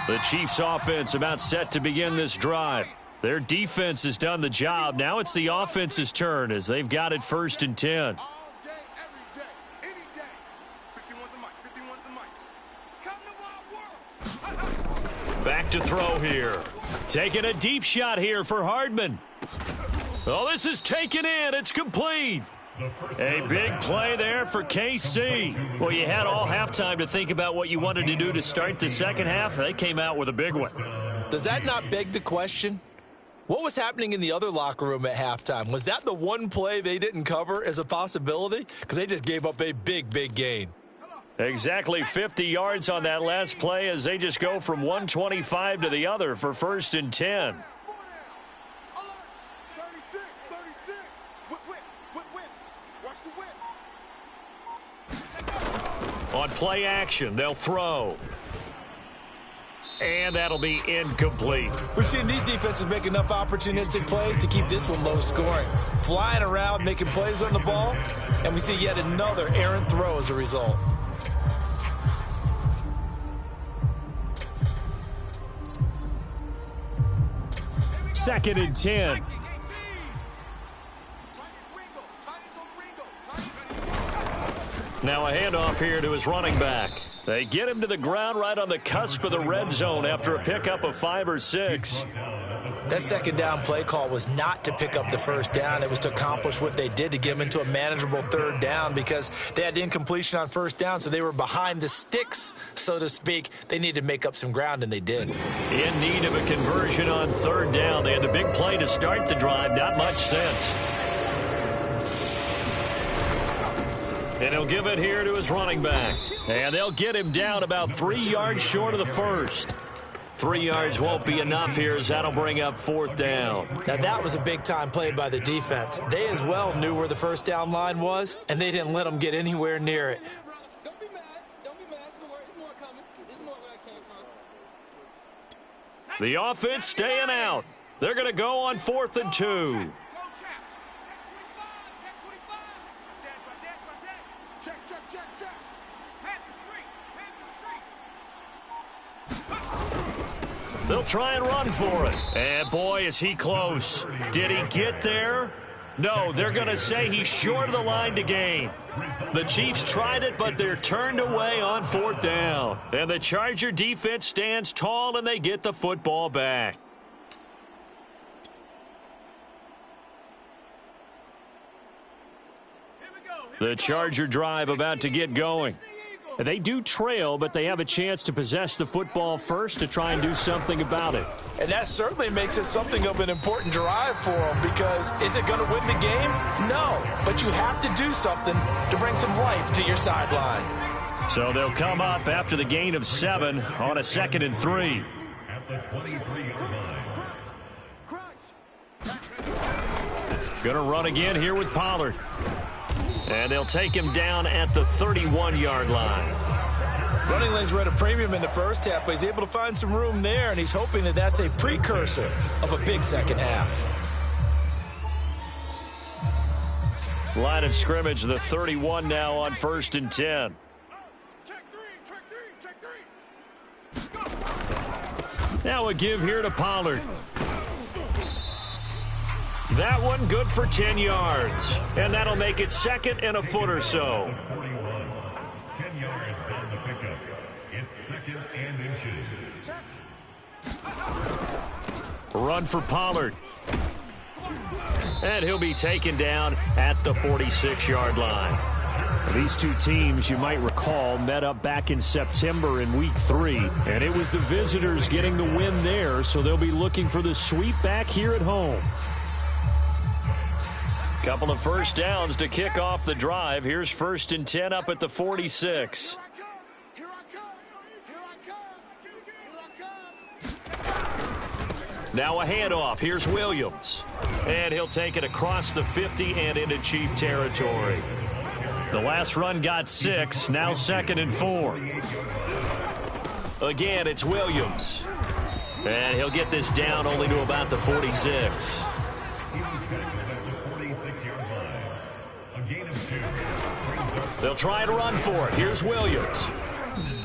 The Chiefs offense about set to begin this drive. Their defense has done the job. Now it's the offense's turn as they've got it 1st and 10. All day, every day, any day. 51's the mic, 51's the mic. Come to my world. Back to throw here. Taking a deep shot here for Hardman. Oh, this is taken in. It's complete. A big play there for KC. Well, you had all halftime to think about what you wanted to do to start the second half. They came out with a big one. Does that not beg the question? What was happening in the other locker room at halftime? Was that the one play they didn't cover as a possibility? Because they just gave up a big, big gain. Exactly 50 yards on that last play as they just go from 125 to the other for 1st and 10. On play action, they'll throw. And that'll be incomplete. We've seen these defenses make enough opportunistic plays to keep this one low scoring. Flying around, making plays on the ball, and we see yet another errant throw as a result. Second and 10. Now a handoff here to his running back. They get him to the ground right on the cusp of the red zone after a pickup of 5 or 6. That second down play call was not to pick up the first down. It was to accomplish what they did to get them into a manageable third down because they had incompletion on first down, so they were behind the sticks, so to speak. They needed to make up some ground, and they did. In need of a conversion on third down. They had the big play to start the drive. Not much sense. And he'll give it here to his running back. And they'll get him down about 3 yards short of the first. 3 yards won't be enough here as that'll bring up 4th down. Now, that was a big-time play by the defense. They as well knew where the first down line was, and they didn't let them get anywhere near it. Don't be mad. Don't be mad. It's more coming. It's more where I came from. The offense staying out. They're going to go on 4th and 2. They'll try and run for it. And boy, is he close. Did he get there? No, they're going to say he's short of the line to gain. The Chiefs tried it, but they're turned away on 4th down. And the Charger defense stands tall, and they get the football back. The Charger drive about to get going. They do trail, but they have a chance to possess the football first to try and do something about it. And that certainly makes it something of an important drive for them because is it going to win the game? No, but you have to do something to bring some life to your sideline. So they'll come up after the gain of 7 on a 2nd and 3. At the 23-yard line. Going to run again here with Pollard. And they'll take him down at the 31-yard line. Running lanes were at a premium in the first half, but he's able to find some room there, and he's hoping that that's a precursor of a big second half. Line of scrimmage, the 31 now on 1st and 10. Now a give here to Pollard. That one good for 10 yards. And that'll make it 2nd and a foot or so. 41. 10 yards on the pickup. It's 2nd and inches. Run for Pollard. And he'll be taken down at the 46-yard line. These two teams, you might recall, met up back in September in Week 3, and it was the visitors getting the win there, so they'll be looking for the sweep back here at home. Couple of first downs to kick off the drive. Here's 1st and 10 up at the 46. Now a handoff. Here's Williams. And he'll take it across the 50 and into Chief territory. The last run got 6. Now 2nd and 4. Again, it's Williams. And he'll get this down only to about the 46. They'll try and run for it. Here's Williams.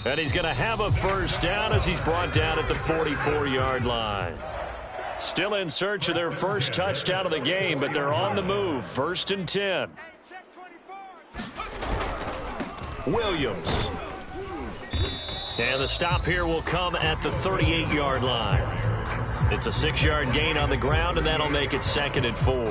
And he's going to have a first down as he's brought down at the 44-yard line. Still in search of their first touchdown of the game, but they're on the move. 1st and 10. Williams. And the stop here will come at the 38-yard line. It's a 6-yard gain on the ground, and that'll make it 2nd and 4.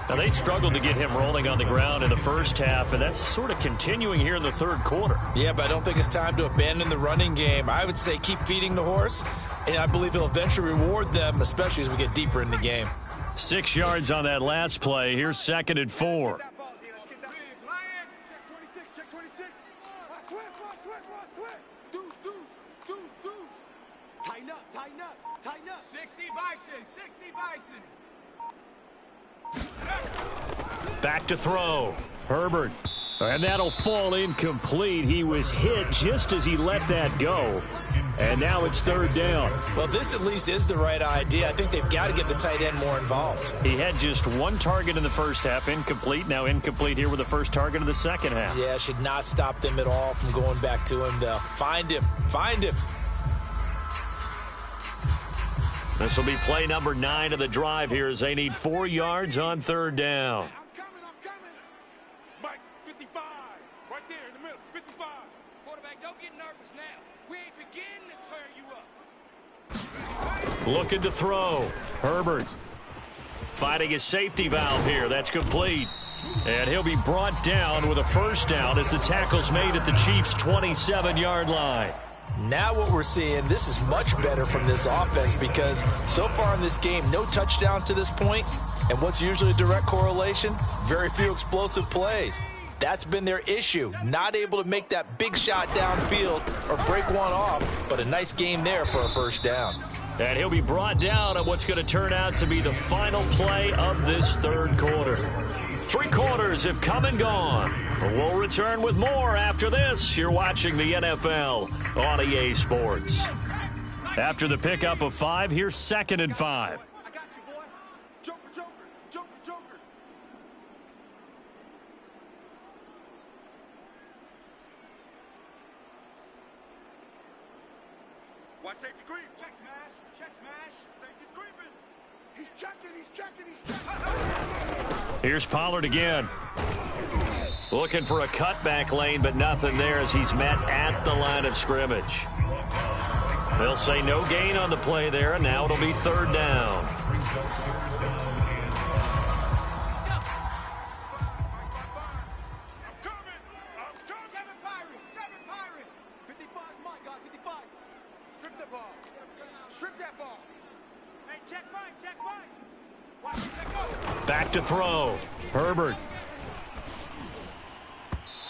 Now, they struggled to get him rolling on the ground in the first half, and that's sort of continuing here in the third quarter. Yeah, but I don't think it's time to abandon the running game. I would say keep feeding the horse, and I believe he'll eventually reward them, especially as we get deeper in the game. 6 yards on that last play. Here's 2nd and 4. Tighten up. 60 Bison. 60 Bison. Back to throw. Herbert. And that'll fall incomplete. He was hit just as he let that go. And now it's 3rd down. Well, this at least is the right idea. I think they've got to get the tight end more involved. He had just 1 target in the first half, incomplete. Now incomplete here with the first target of the second half. Yeah, should not stop them at all from going back to him, though. Find him. Find him. This will be play number 9 of the drive here as they need 4 yards on 3rd down. I'm coming. Mike, 55. Right there in the middle, 55. Quarterback, don't get nervous now. We ain't beginning to tear you up. Looking to throw. Herbert finding his safety valve here. That's complete. And he'll be brought down with a first down as the tackle's made at the Chiefs' 27-yard line. Now what we're seeing, this is much better from this offense because so far in this game, no touchdown to this point. And what's usually a direct correlation? Very few explosive plays. That's been their issue. Not able to make that big shot downfield or break one off, but a nice game there for a first down. And he'll be brought down at what's going to turn out to be the final play of this third quarter. 3 quarters have come and gone. We'll return with more after this. You're watching the NFL on EA Sports. After the pickup of 5, here's 2nd and 5. I got you, boy. Joker. Watch safety creep. Check smash. Safety's creeping. He's checking. Here's Pollard again. Looking for a cutback lane, but nothing there as he's met at the line of scrimmage. They'll say no gain on the play there, and now it'll be 3rd down. Seven Pirate. 55's mine, guys. 55. Strip that ball. Hey, check right. Watch it, let go. Back to throw. Herbert.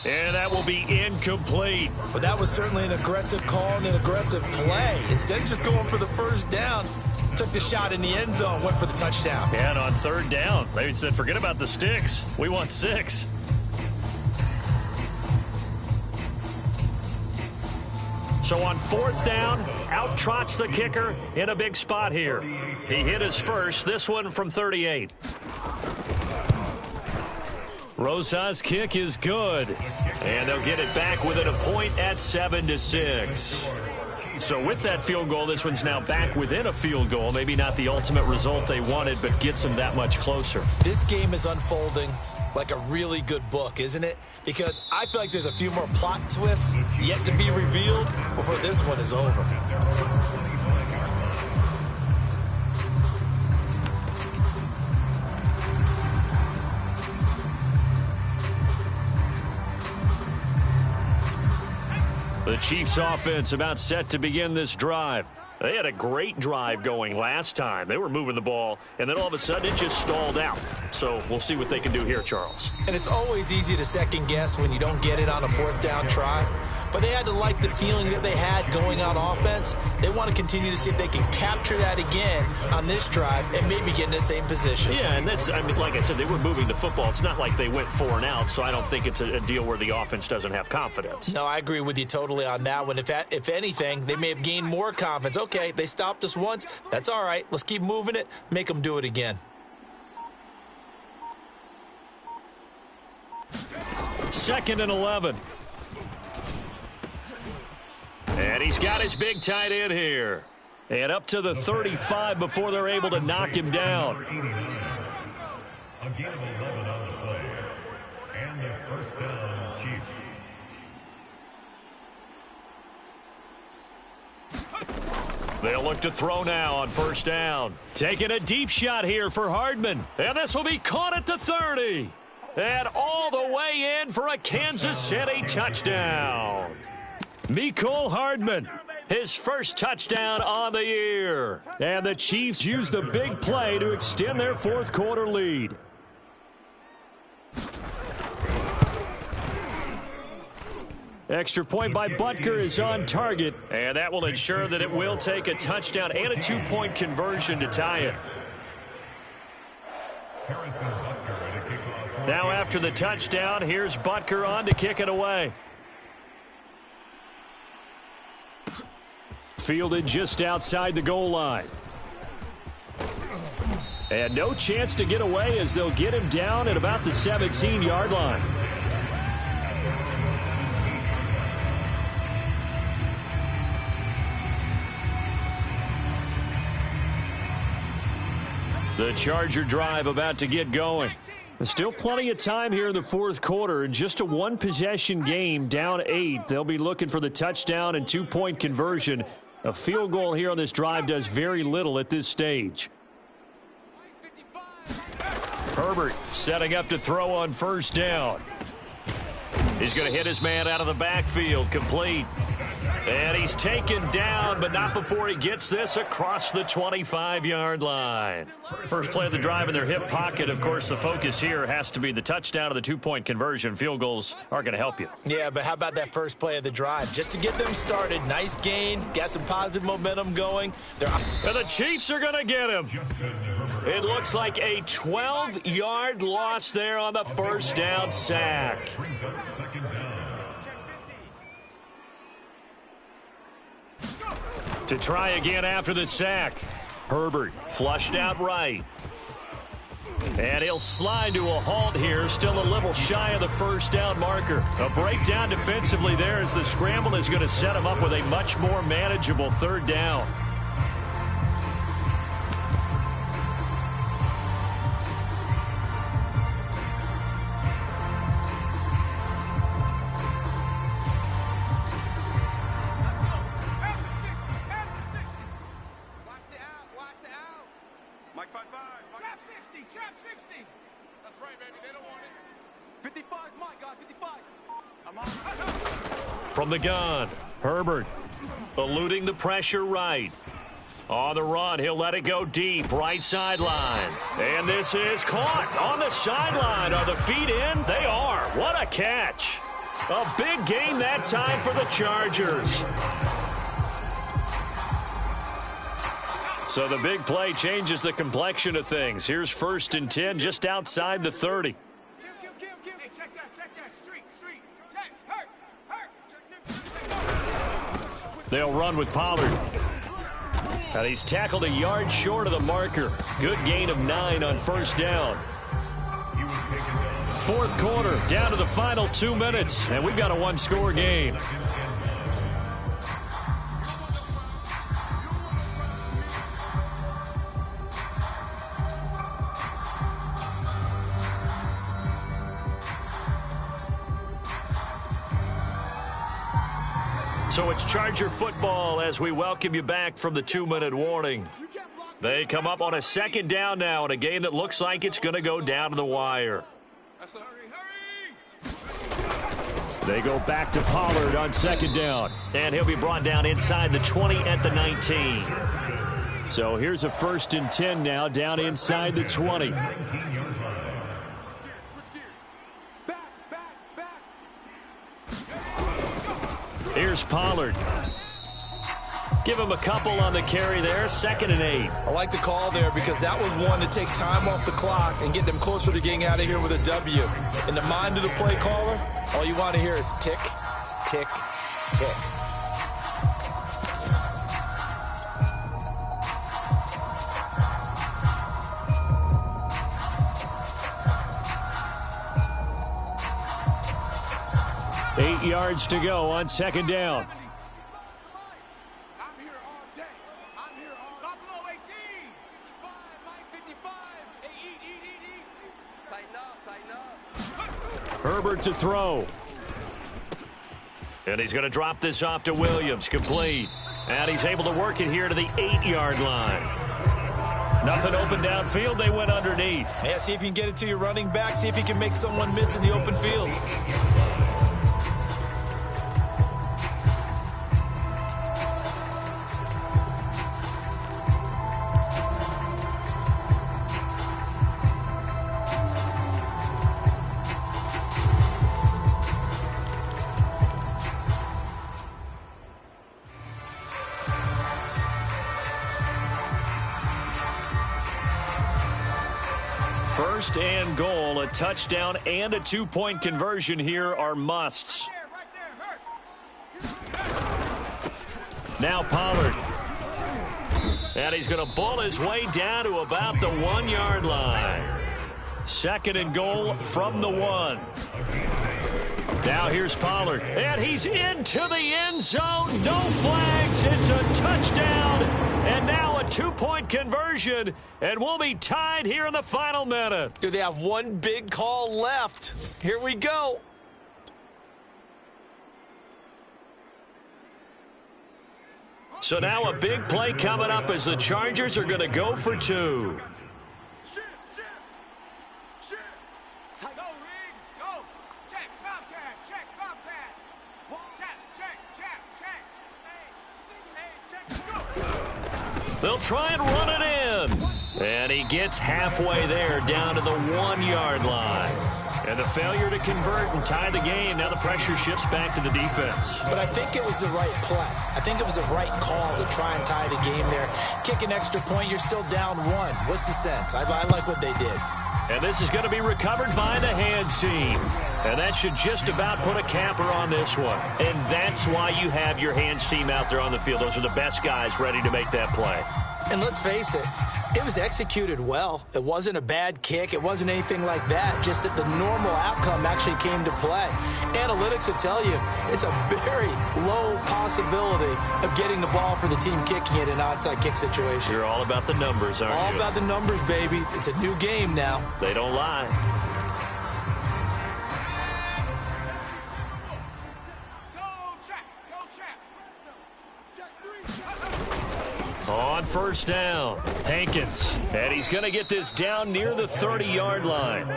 And that will be incomplete. But that was certainly an aggressive call and an aggressive play. Instead of just going for the first down, took the shot in the end zone, went for the touchdown. And on 3rd down, they said, forget about the sticks. We want 6. So on 4th down, out trots the kicker in a big spot here. He hit his first, this one from 38. Rosa's kick is good. And they'll get it back within a point at 7-6. So with that field goal, this one's now back within a field goal. Maybe not the ultimate result they wanted, but gets them that much closer. This game is unfolding like a really good book, isn't it? Because I feel like there's a few more plot twists yet to be revealed before this one is over. The Chiefs offense about set to begin this drive. They had a great drive going last time. They were moving the ball, and then all of a sudden it just stalled out. So we'll see what they can do here, Charles. And it's always easy to second guess when you don't get it on a fourth down try. But they had to like the feeling that they had going on offense. They want to continue to see if they can capture that again on this drive and maybe get in the same position. Yeah, and that's, I mean, like I said, they were moving the football. It's not like they went 4 and out, so I don't think it's a deal where the offense doesn't have confidence. No, I agree with you totally on that one. If anything, they may have gained more confidence. Okay, they stopped us once. That's all right. Let's keep moving it. Make them do it again. Second and 11. And he's got his big tight end here. And up to the 35 before they're able to knock him down. A gain of 11 on the play. And the first down, Chiefs. They'll look to throw now on first down. Taking a deep shot here for Hardman. And this will be caught at the 30. And all the way in for a Kansas City touchdown. Mecole Hardman, his first touchdown on the year. And the Chiefs use the big play to extend their fourth quarter lead. Extra point by Butker is on target, and that will ensure that it will take a touchdown and a 2-point conversion to tie it. Now after the touchdown, here's Butker on to kick it away. Fielded just outside the goal line. And no chance to get away as they'll get him down at about the 17-yard line. The Charger drive about to get going. There's still plenty of time here in the fourth quarter. In just a one-possession game, down 8. They'll be looking for the touchdown and 2-point conversion. A field goal here on this drive does very little at this stage. Herbert setting up to throw on first down. He's going to hit his man out of the backfield, complete. And he's taken down, but not before he gets this across the 25-yard line. First play of the drive in their hip pocket. Of course, the focus here has to be the touchdown or the 2-point conversion. Field goals are going to help you. Yeah, but how about that first play of the drive? Just to get them started. Nice gain. Got some positive momentum going. And the Chiefs are going to get him. It looks like a 12-yard loss there on the first down sack. To try again after the sack. Herbert flushed out right. And he'll slide to a halt here, still a little shy of the first down marker. A breakdown defensively there as the scramble is going to set him up with a much more manageable third down. From the gun, Herbert eluding the pressure right. On the run, he'll let it go deep, right sideline. And this is caught on the sideline. Are the feet in? They are. What a catch. A big gain that time for the Chargers. So the big play changes the complexion of things. Here's 1st and 10 just outside the 30. They'll run with Pollard. And he's tackled a yard short of the marker. Good gain of 9 on first down. Fourth quarter, down to the final 2 minutes, and we've got a one-score game. So it's Charger football as we welcome you back from the 2-minute warning. They come up on a second down now in a game that looks like it's going to go down to the wire. They go back to Pollard on second down. And he'll be brought down inside the 20 at the 19. So here's a 1st and 10 now, down inside the 20. Here's Pollard. Give him a couple on the carry there, 2nd and 8. I like the call there because that was one to take time off the clock and get them closer to getting out of here with a W. In the mind of the play caller, all you want to hear is tick, tick, tick. Eight yards to go on 2nd down. I'm here all day. I'm here all Buffalo 18. 55, Mike 55. Hey, eat. Tighten up. Herbert to throw. And he's going to drop this off to Williams, complete. And he's able to work it here to the 8-yard line. Nothing open downfield, they went underneath. Yeah, see if you can get it to your running back. See if you can make someone miss in the open field. First and goal, a touchdown and a 2-point conversion here are musts. Now Pollard. And he's going to bull his way down to about the 1-yard line. 2nd and goal from the 1. Now here's Pollard. And he's into the end zone. No flags. It's a touchdown. And now a 2-point conversion. And we'll be tied here in the final minute. Do they have one big call left? Here we go. So now a big play coming up as the Chargers are going to go for 2. Shift. Go, Reed. Go. Check, Bobcat. Check, Bobcat. Check. Hey, check. Go. They'll try and run it in. And he gets halfway there, down to the 1-yard line. And the failure to convert and tie the game. Now the pressure shifts back to the defense. But I think it was the right play. I think it was the right call to try and tie the game there. Kick an extra point, you're still down 1. What's the sense? I like what they did. And this is going to be recovered by the hands team. And that should just about put a capper on this one. And that's why you have your hands team out there on the field. Those are the best guys ready to make that play. And let's face it, it was executed well. It wasn't a bad kick. It wasn't anything like that. Just that the normal outcome actually came to play. Analytics will tell you it's a very low possibility of getting the ball for the team kicking it in an onside kick situation. You're all about the numbers, aren't you? All about the numbers, baby. It's a new game now. They don't lie. On first down, Hankins. And he's going to get this down near the 30-yard line.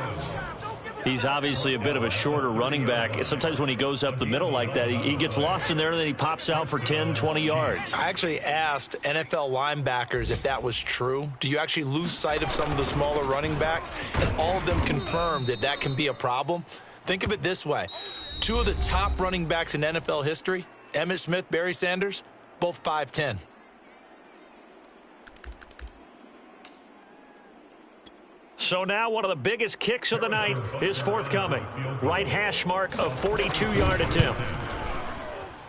He's obviously a bit of a shorter running back. Sometimes when he goes up the middle like that, he gets lost in there, and then he pops out for 10, 20 yards. I actually asked NFL linebackers if that was true. Do you actually lose sight of some of the smaller running backs? And all of them confirmed that that can be a problem. Think of it this way. 2 of the top running backs in NFL history, Emmitt Smith, Barry Sanders, both 5'10". So now one of the biggest kicks of the night is forthcoming. Right hash mark of 42-yard attempt.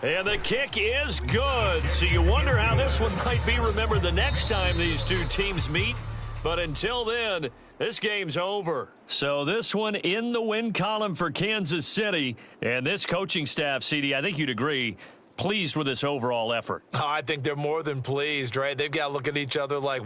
And the kick is good. So you wonder how this one might be remembered the next time these two teams meet. But until then, this game's over. So this one in the win column for Kansas City. And this coaching staff, CD, I think you'd agree, pleased with this overall effort. Oh, I think they're more than pleased, right? They've got to look at each other like,